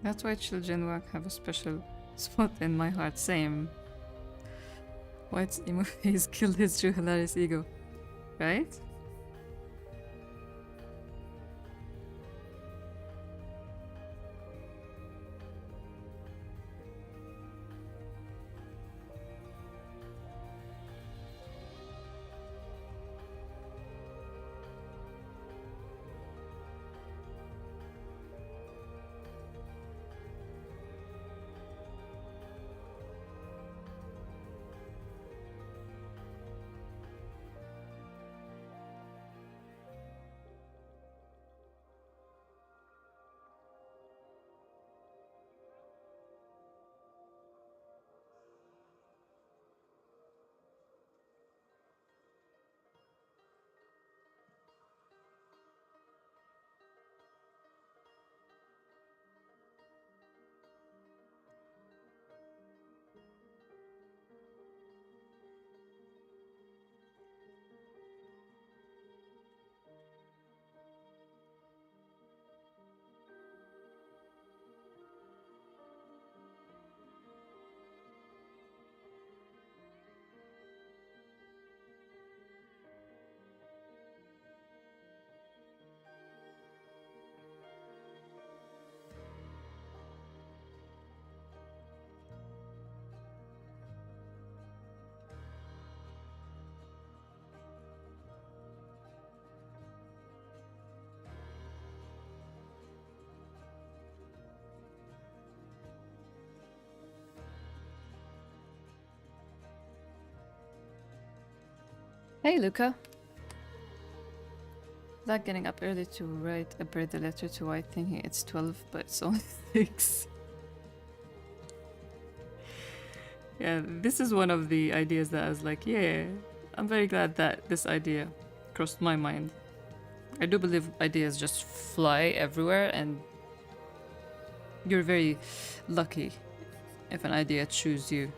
That's why children have a special spot in my heart. Same. White's emo face killed his true hilarious ego. Right? Hey, Luca. Like getting up early to write a birthday letter to White thinking it's 12, but it's only 6. Yeah, this is one of the ideas that I was like, yeah, I'm very glad that this idea crossed my mind. I do believe ideas just fly everywhere, and you're very lucky if an idea chooses you.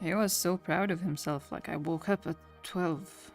He was so proud of himself, like I woke up at 12.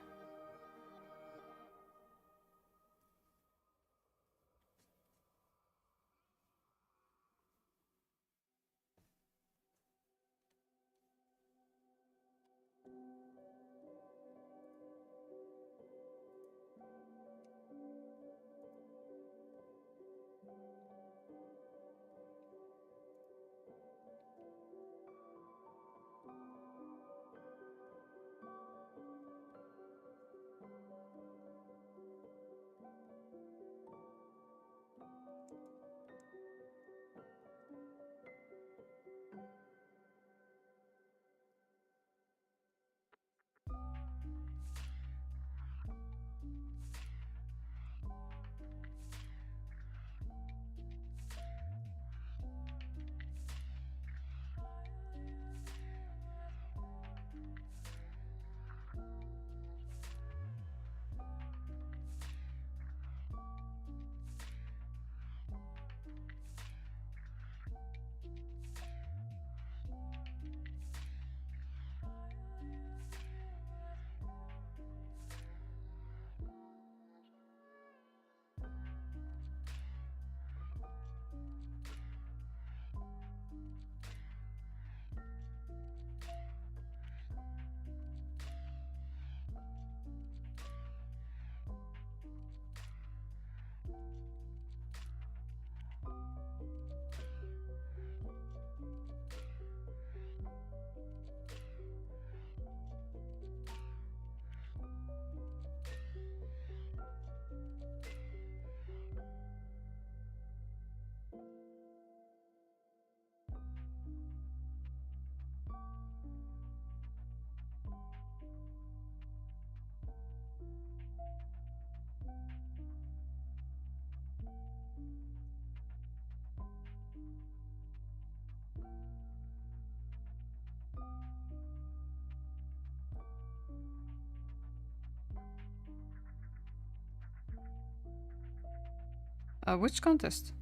Which contest?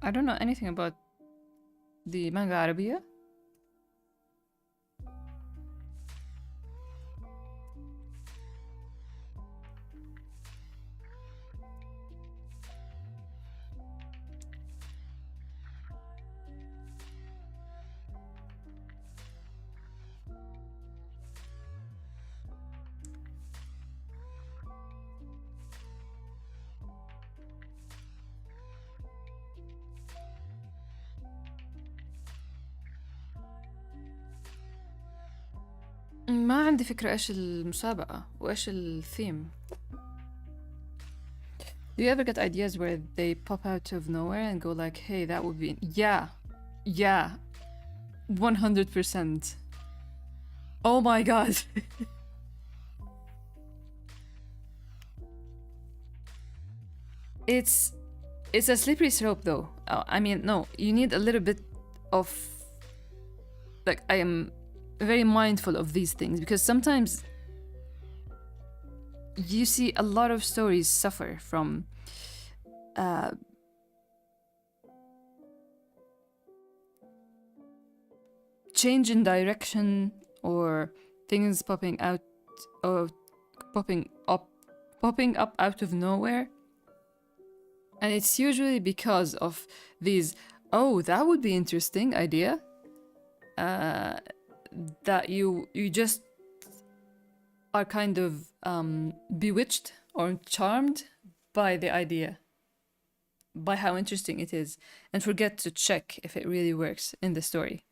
I don't know anything about the manga Arabiya. ما عندي فكرة إيش المسابقة وإيش الثيم. Do you ever get ideas where they pop out of nowhere and go like, hey, that would be... Yeah. 100%. Oh my god. It's a slippery slope though. I mean, no, you need a little bit of... Like, I am very mindful of these things because sometimes you see a lot of stories suffer from change in direction or things popping up out of nowhere, and it's usually because of these that would be interesting idea that you just are kind of bewitched or charmed by the idea, by how interesting it is, and forget to check if it really works in the story.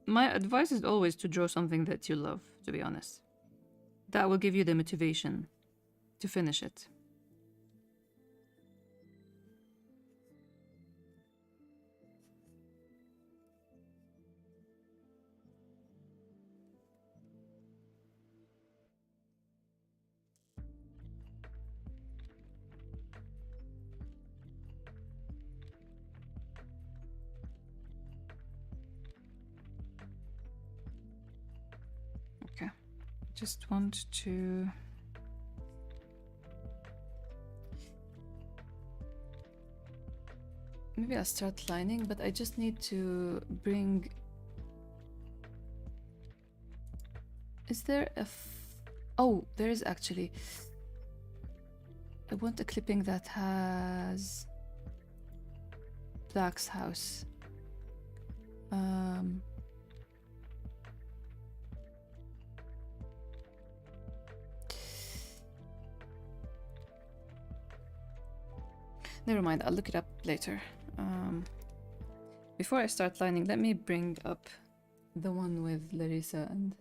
My advice is always to draw something that you love, to be honest. That will give you the motivation to finish it. Okay, just want to... Maybe I'll start lining, but I just need to bring... Is there a... Oh, there is actually... I want a clipping that has... Black's house. Never mind, I'll look it up later. Before I start lining, let me bring up the one with Larissa and...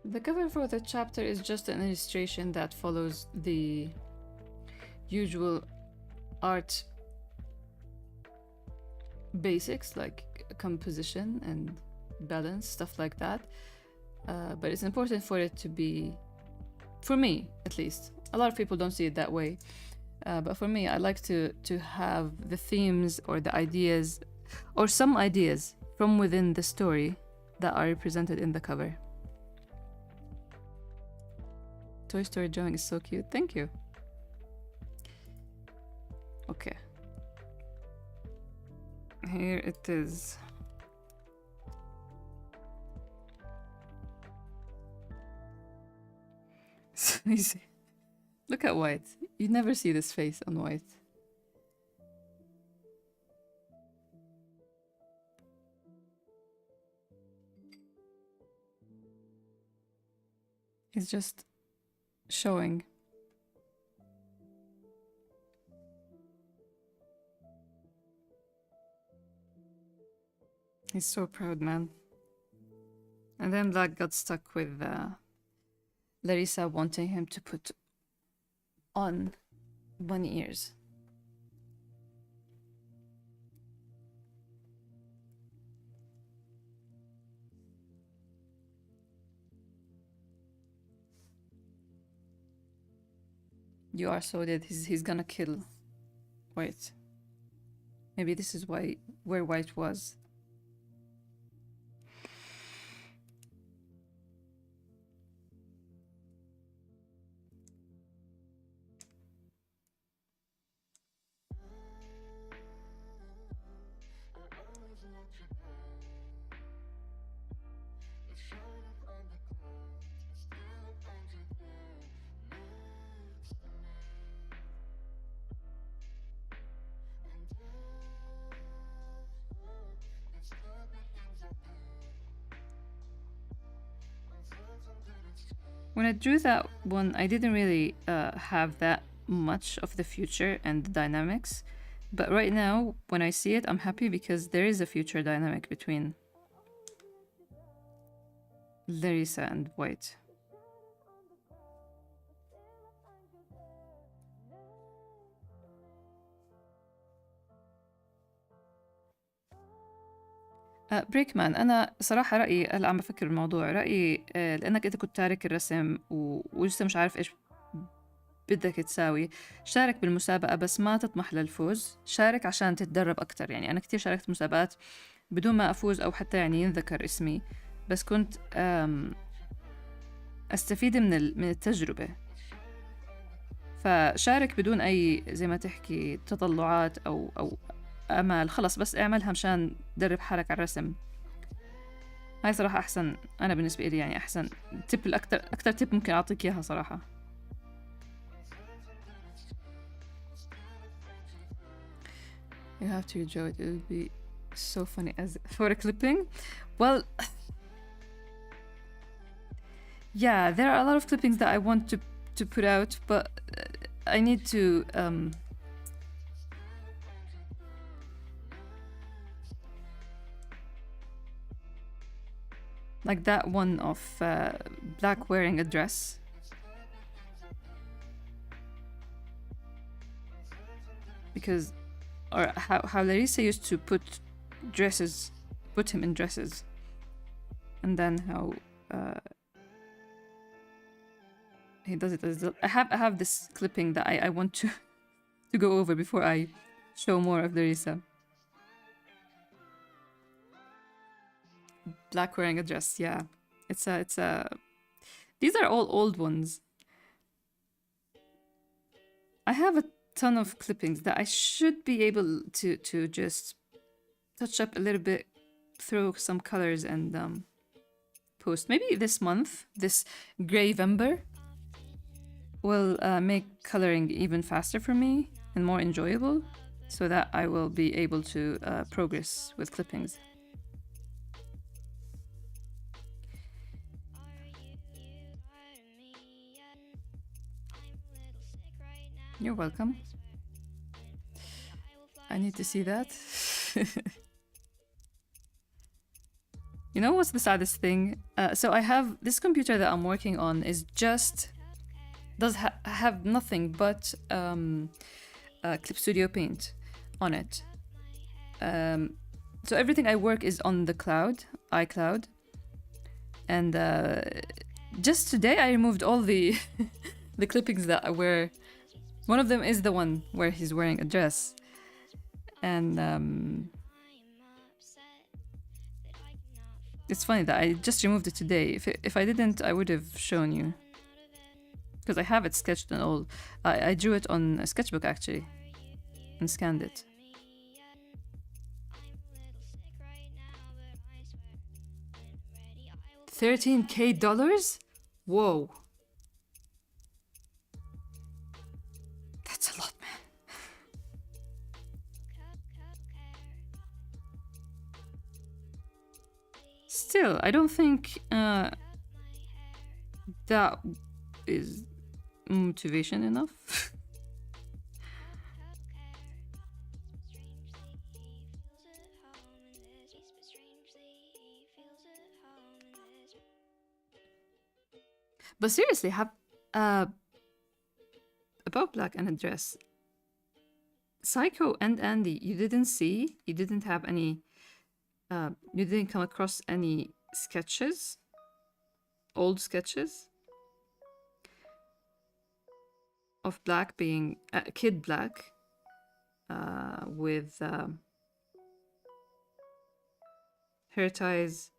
The cover for the chapter is just an illustration that follows the usual art basics like composition and balance, stuff like that. But it's important for it to be, for me at least, a lot of people don't see it that way. But for me, I like to have the themes or the ideas or some ideas from within the story that are represented in the cover. Toy Story drawing is so cute. Thank you. Okay. Here it is. So easy. Look at White. You never see this face on White. He's just showing. He's so proud, man. And then Black got stuck with Larissa wanting him to put on bunny ears. You are so dead. He's gonna kill White. Maybe this is where White was. When I drew that one, I didn't really have that much of the future and the dynamics. But right now, when I see it, I'm happy because there is a future dynamic between Larissa and White. بريكمان، أنا صراحة رأيي هلا عم بفكر بالموضوع، رأيي لأنك أنت كنت تارك الرسم ولسه مش عارف إيش بدك تساوي، شارك بالمسابقة بس ما تطمح للفوز، شارك عشان تتدرب أكتر. يعني أنا كتير شاركت مسابقات بدون ما أفوز أو حتى يعني ينذكر اسمي، بس كنت أستفيد من التجربة. فشارك بدون أي زي ما تحكي تطلعات أو امال خلص بس اعملها مشان تدرب حالك على الرسم. هاي صراحة احسن، انا بالنسبة لي يعني احسن تip، اكتر تip ممكن اعطيك اياها صراحة. You have to enjoy it. It would be so funny as for a clipping. Well, yeah, there are a lot of clippings that I want to put out, but I need to like that one of Black wearing a dress. Because or how Larissa used to put him in dresses, and then how he does it as I have this clipping that I want to go over before I show more of Larissa. Black wearing a dress, yeah. It's a these are all old ones. I have a ton of clippings that I should be able to just touch up a little bit, throw some colors and post. Maybe this month, this Grayvember, will make coloring even faster for me and more enjoyable, so that I will be able to progress with clippings. You're welcome. I need to see that. You know what's the saddest thing? So I have this computer that I'm working on is just does have nothing but Clip Studio Paint on it. So everything I work is on the cloud, iCloud, and just today I removed all the the clippings that I wear. One of them is the one where he's wearing a dress, and it's funny that I just removed it today. If I didn't, I would have shown you. Because I have it sketched and all. I drew it on a sketchbook actually and scanned it. $13,000? Whoa. That's a lot, man. Still, I don't think that is motivation enough. But seriously, have about Black and a dress, Psycho and Andy, you didn't see? You didn't have any you didn't come across any sketches? Old sketches? Of Black being Kid Black with hair ties,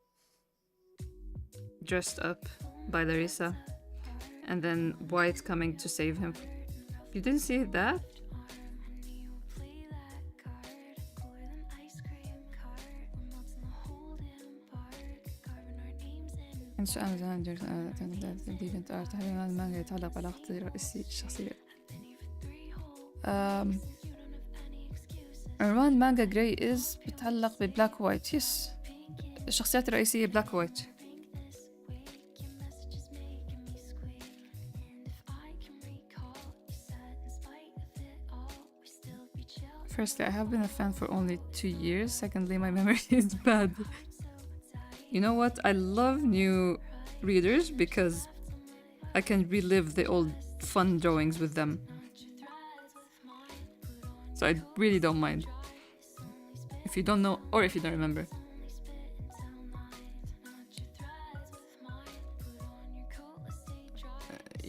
dressed up by Larissa, and then White coming to save him. You didn't see that? إنشاء مزاج ديفنت آرت هل المانجا يتعلق بعلاقة الرئيسي الشخصية. عنوان المانجا جراي إز بيتعلق ببلاك وايت. يس، الشخصيات الرئيسية بلاك وايت. Firstly, I have been a fan for only 2 years. Secondly, my memory is bad. You know what? I love new readers because I can relive the old fun drawings with them. So I really don't mind. If you don't know or if you don't remember.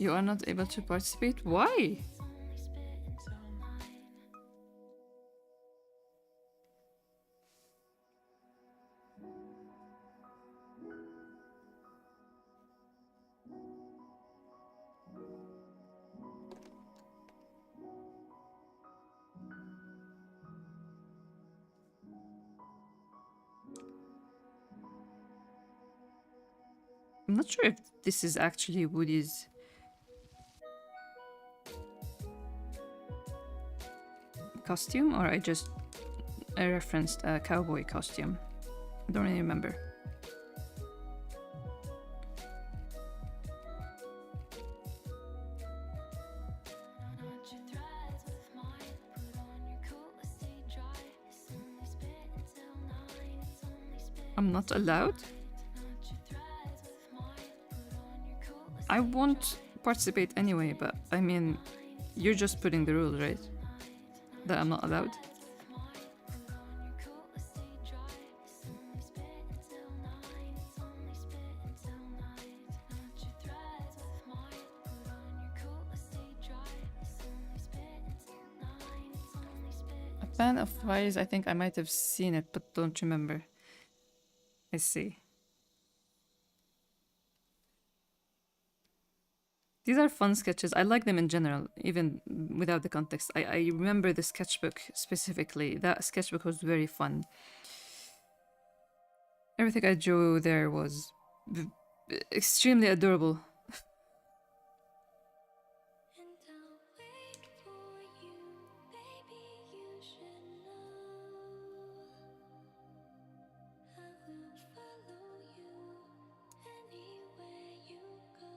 You are not able to participate? Why? not sure if this is actually Woody's costume or I referenced a cowboy costume. I don't really remember. I'm not allowed? I won't participate anyway, but I mean, you're just putting the rules, right? That I'm not allowed? A Fan of Fires, I think I might have seen it, but don't remember. I see. These are fun sketches. I like them in general, even without the context. I remember the sketchbook specifically. That sketchbook was very fun. Everything I drew there was extremely adorable. And I'll wait for you, baby, you should know. I will follow you anywhere you go.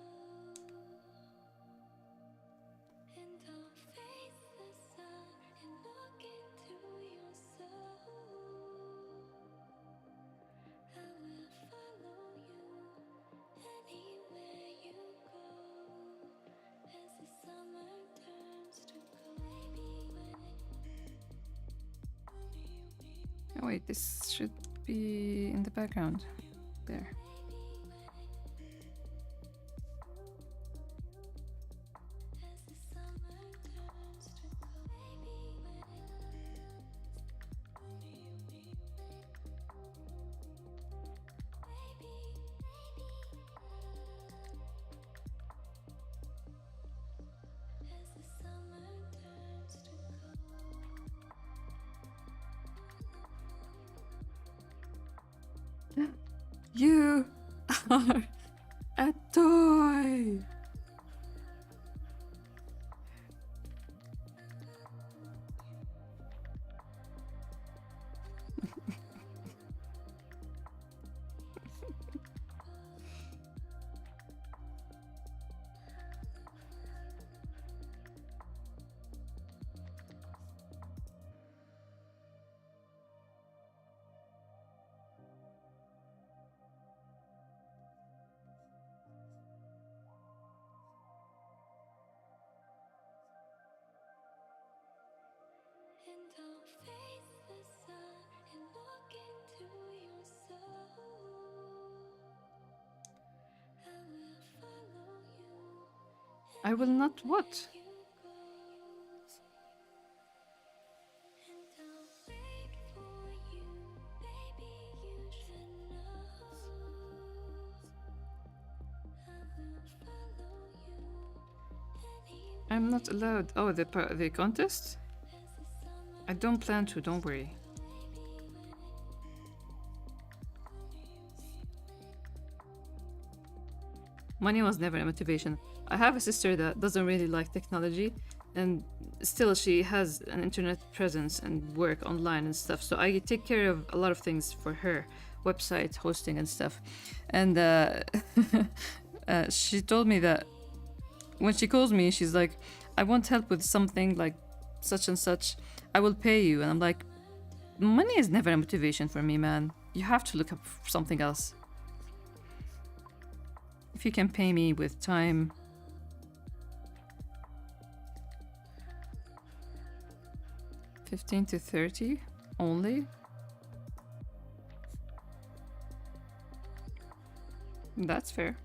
And I'll face the sun and look into your soul. I will follow you anywhere you go. As the summer turns to cold. Oh wait, this should be in the background. There. As the summer turns to as the summer turns to You are a toy! and I'll face the sun and look into your soul. I will follow you. I will not what? You go. And I'll wait for you, baby, you should know. I will follow you anywhere I'm not allowed. Oh, the contest? as the summer I don't plan to, don't worry. Money was never a motivation. I have a sister that doesn't really like technology, and still she has an internet presence and work online and stuff. So I take care of a lot of things for her, website hosting and stuff. And she told me that when she calls me, she's like, "I want help with something like such and such. I will pay you." And I'm like, money is never a motivation for me, man. You have to look up something else. If you can pay me with time. $15 to $30 only? That's fair.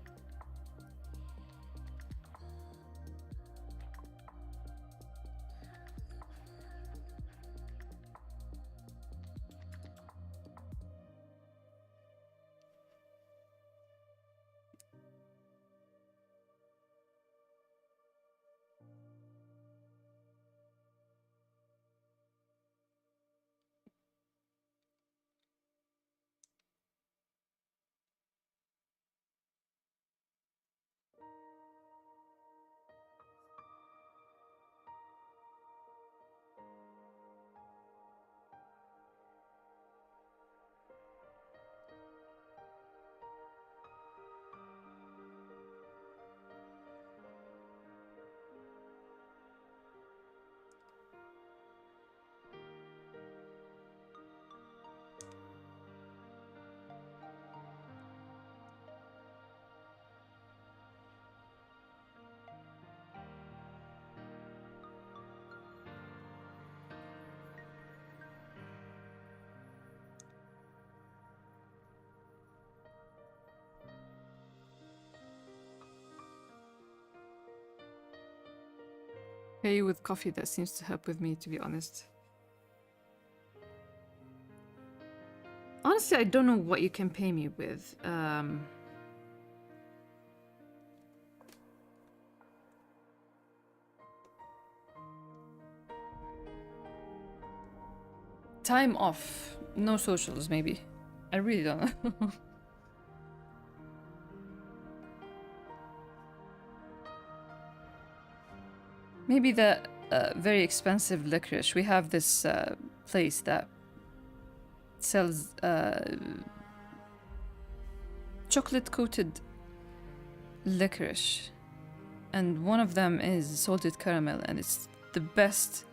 Pay you with coffee, that seems to help with me, to be honest. Honestly, I don't know what you can pay me with. Time off. No socials, maybe. I really don't know. Maybe the very expensive licorice. We have this place that sells chocolate-coated licorice. And one of them is salted caramel, and it's the best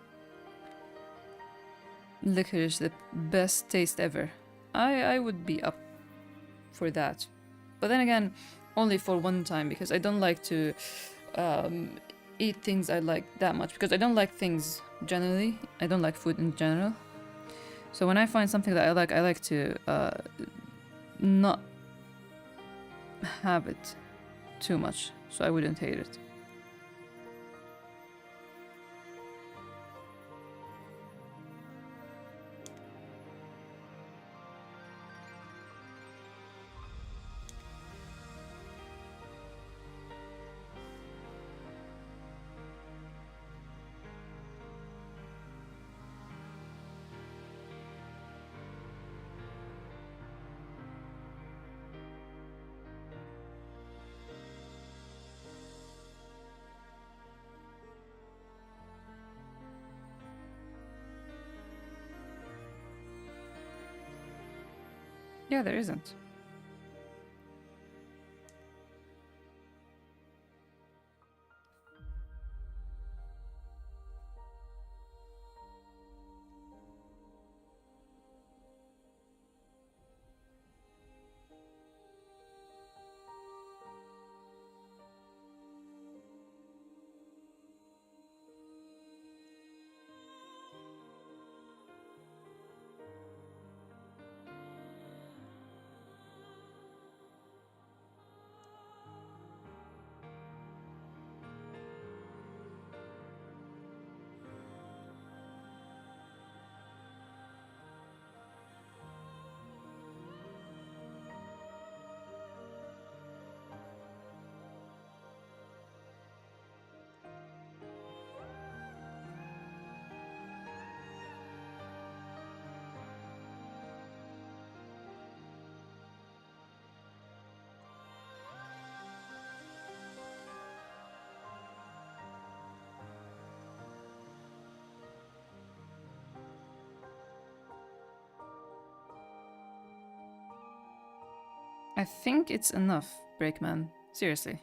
licorice, the best taste ever. I would be up for that. But then again, only for one time, because I don't like to eat things I like that much, because I don't like things generally. I don't like food in general. So when I find something that I like to not have it too much, so I wouldn't hate it. Yeah, there isn't. I think it's enough, Breakman. Seriously.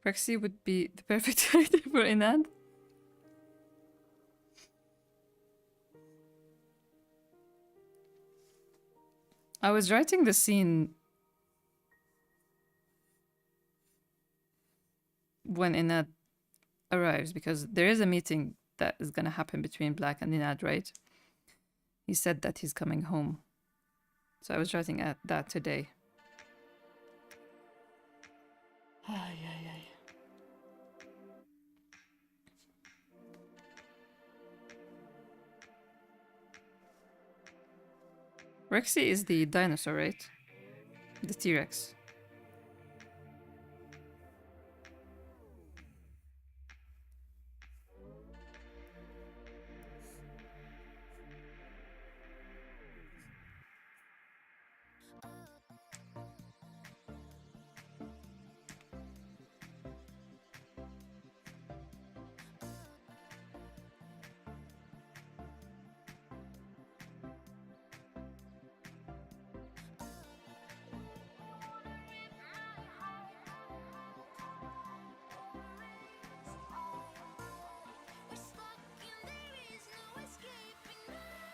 Rexy would be the perfect character for Inad. I was writing the scene when Inad arrives, because there is a meeting that is gonna happen between Black and Inad, right? He said that he's coming home. So I was writing at that today. Ay, ay, ay. Rexy is the dinosaur, right? The T-Rex.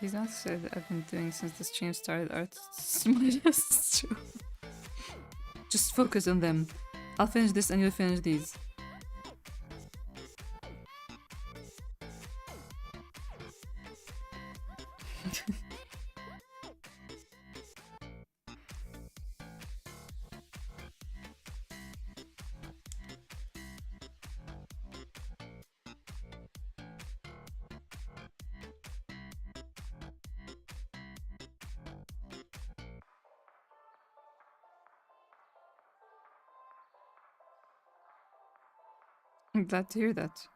He's not said I've been doing since the stream started. Artists, my just true. focus on them. I'll finish this and you'll finish these. I'm glad to hear that.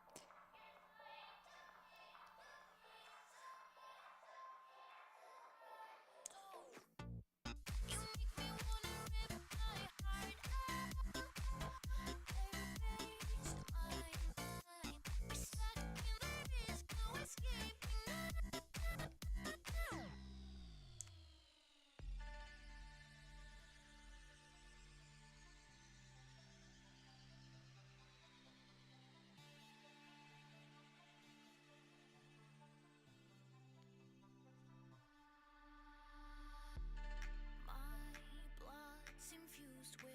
Infused with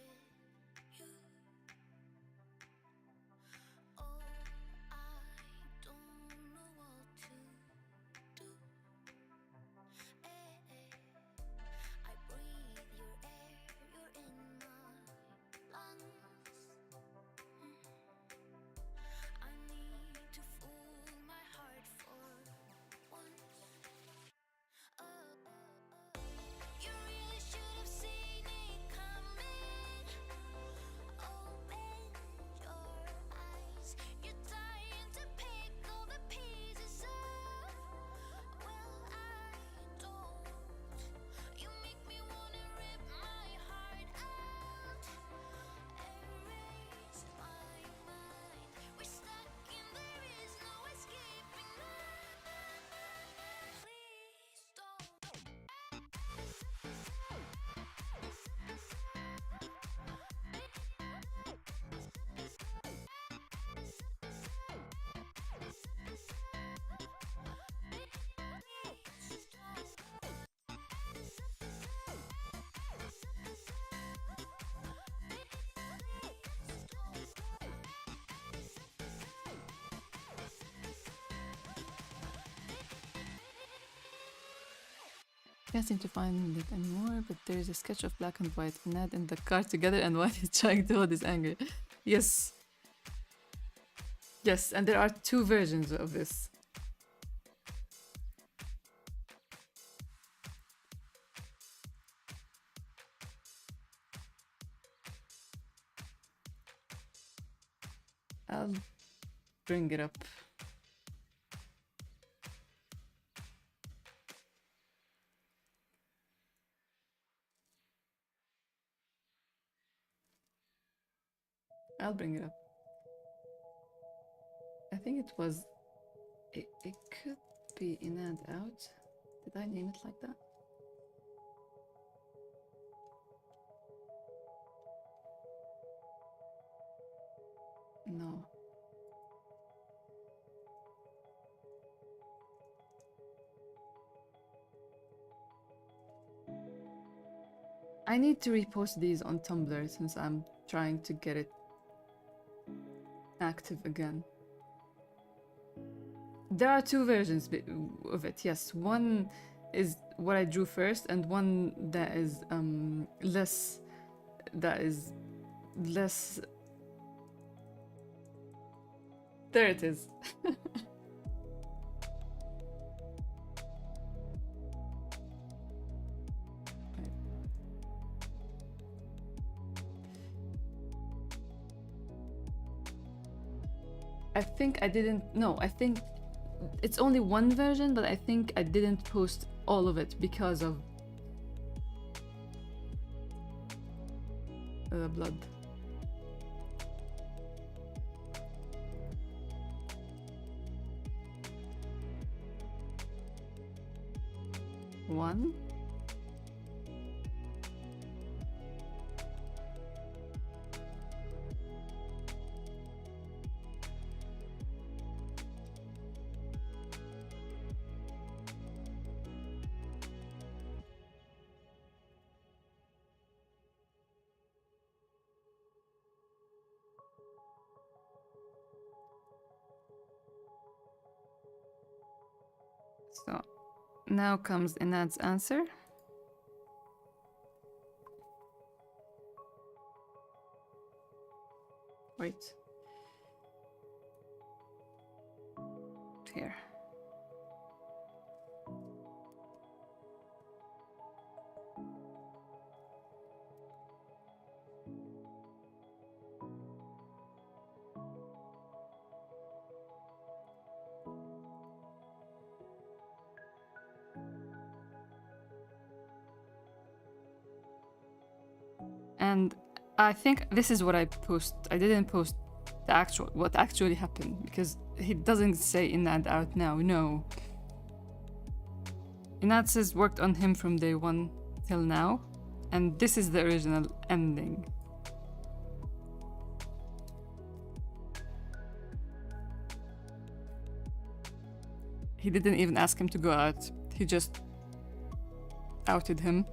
you. Oh, I don't know what to do. I breathe your air, you're in my lungs. I need to fool my heart for once. You really should have seen it coming. Open your eyes. You're dying to pick all the pieces up. Well, I don't. You make me wanna rip my heart out. Erase my mind. We're stuck and there is no escaping now. Please don't. Can't seem to find it anymore, but there's a sketch of black and white, Ned in the car together and White is trying to hold his anger. Yes. Yes, and there are two versions of this. I'll bring it up. I'll bring it up. I think it was... It could be in and out. Did I name it like that? No. I need to repost these on Tumblr since I'm trying to get it active again. There are two versions of it, yes. One is what I drew first and one that is less... That is less... There it is. I think I didn't... No, I think it's only one version, but I think I didn't post all of it because of the blood. One. So now comes Inad's answer. Wait. Here. And I think this is what I post. I didn't post what actually happened because he doesn't say Inad out now. No. Inad says worked on him from day one till now, and this is the original ending. He didn't even ask him to go out. He just outed him.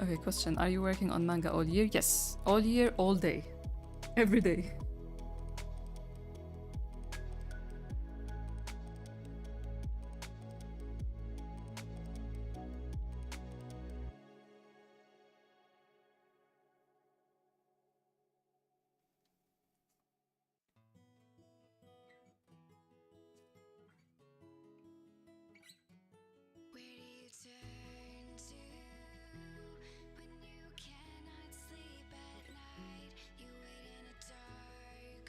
Okay, question. Are you working on manga all year? Yes. All year, all day. Every day. Where do you turn to when you cannot sleep at night? You wait in a dark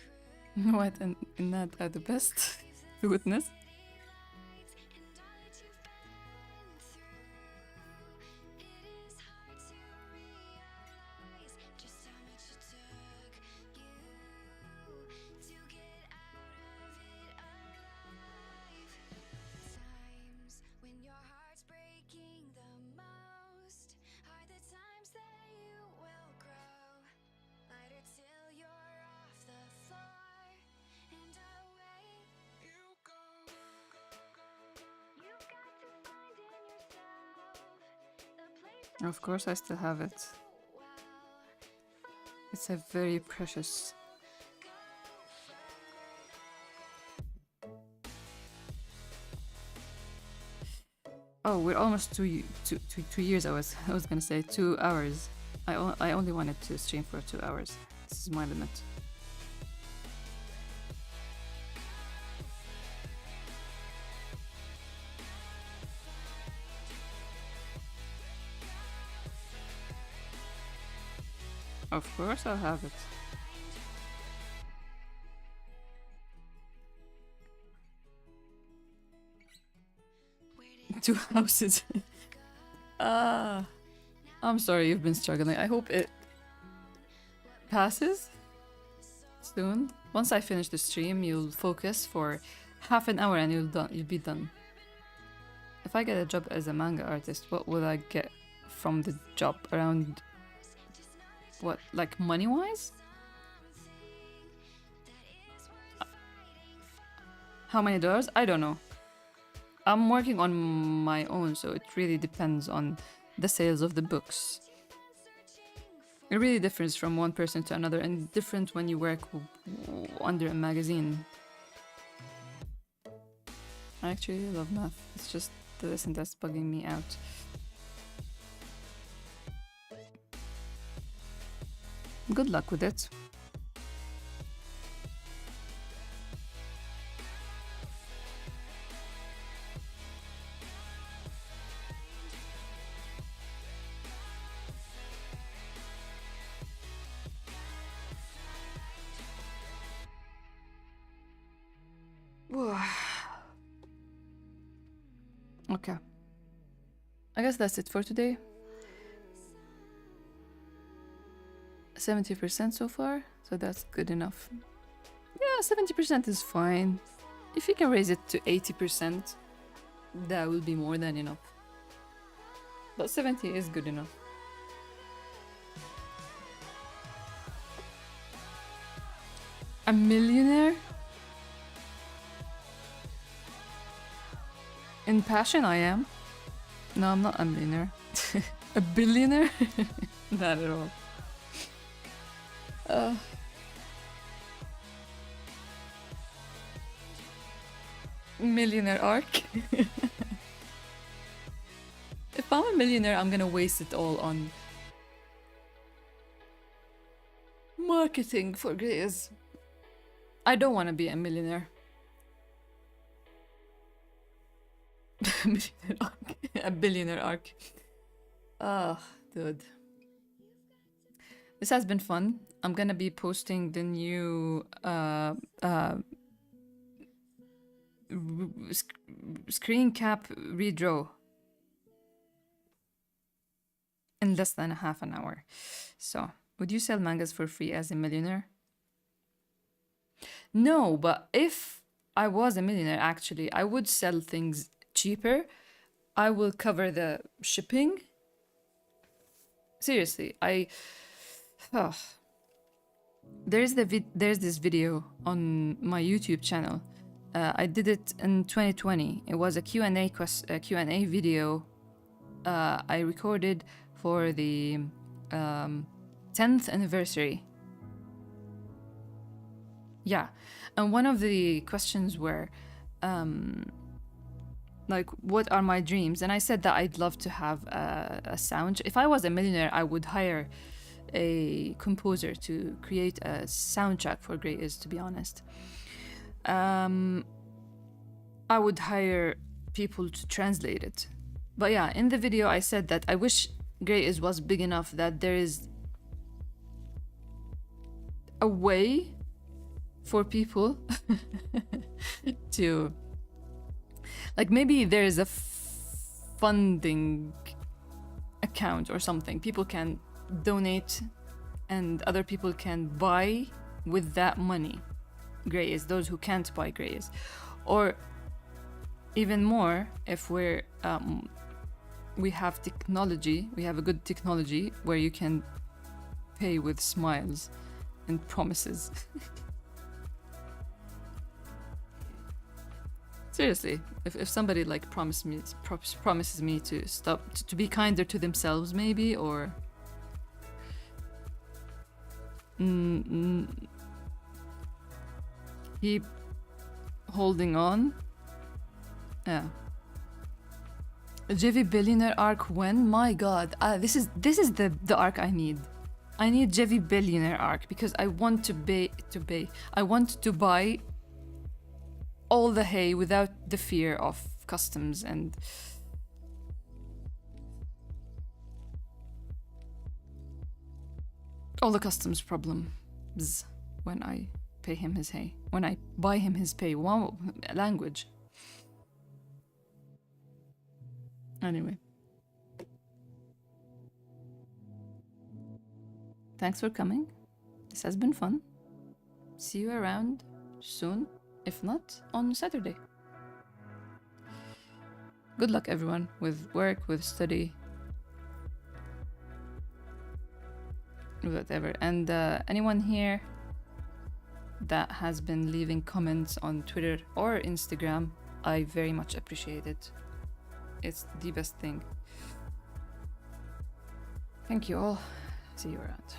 room. What? And Inad are the best to witness. And all that you've been through, it is hard to realize just how much it took you to get out of it alive. Times when your heart's breaking the most are the times that you will grow lighter till you're off the floor and away you go. You've got to find in yourself the place Of course, I still have it. It's a very precious. Oh, we're almost two years. I was gonna say 2 hours. I only wanted to stream for 2 hours. This is my limit. Of course, I'll have it. Two houses. I'm sorry you've been struggling. I hope it passes soon. Once I finish the stream, you'll focus for half an hour and you'll be done. If I get a job as a manga artist, what will I get from the job? Around what, like money-wise? How many dollars? I don't know. I'm working on my own, so it really depends on the sales of the books. It really differs from one person to another, and different when you work under a magazine. I actually love math. It's just the lesson that's bugging me out. Good luck with it. Okay. I guess that's it for today. 70% so far, so that's good enough. Yeah, 70% is fine. If you can raise it to 80%, that will be more than enough. But 70 is good enough. A millionaire? In passion, I am. No, I'm not a millionaire. A billionaire? Not at all. Millionaire arc. If I'm a millionaire, I'm gonna waste it all on marketing for Grays. I don't want to be a millionaire. Millionaire arc. A billionaire arc. Ah, dude. This has been fun. I'm gonna be posting the new screen cap redraw in less than a half an hour. So, would you sell mangas for free as a millionaire? No, but if I was a millionaire, actually, I would sell things cheaper. I will cover the shipping. Seriously, there's this video on my YouTube channel. I did it in 2020. It was a Q&A video I recorded for the 10th anniversary. Yeah, and one of the questions were like, what are my dreams? And I said that I'd love to have a sound. If I was a millionaire, I would hire a composer to create a soundtrack for Grey Is, to be honest. I would hire people to translate it. But yeah, in the video I said that I wish Grey Is was big enough that there is a way for people to, like, maybe there is a funding account or something. People can donate and other people can buy with that money Grey Is, those who can't buy Grey Is. Or even more, if we have technology, we have a good technology where you can pay with smiles and promises. Seriously, if somebody like promises me to stop, to be kinder to themselves, maybe, or keep holding on. Yeah. A JV billionaire arc when? My god, this is the arc I need. I need JV billionaire arc because I want I want to buy all the hay without the fear of customs and all the customs problems when I pay him his hay, when I buy him his pay. Wow, language. Anyway, thanks for coming. This has been fun. See you around soon, if not on Saturday. Good luck, everyone, with work, with study, whatever. And anyone here that has been leaving comments on Twitter or Instagram, I very much appreciate it. It's the best thing. Thank you all. See you around.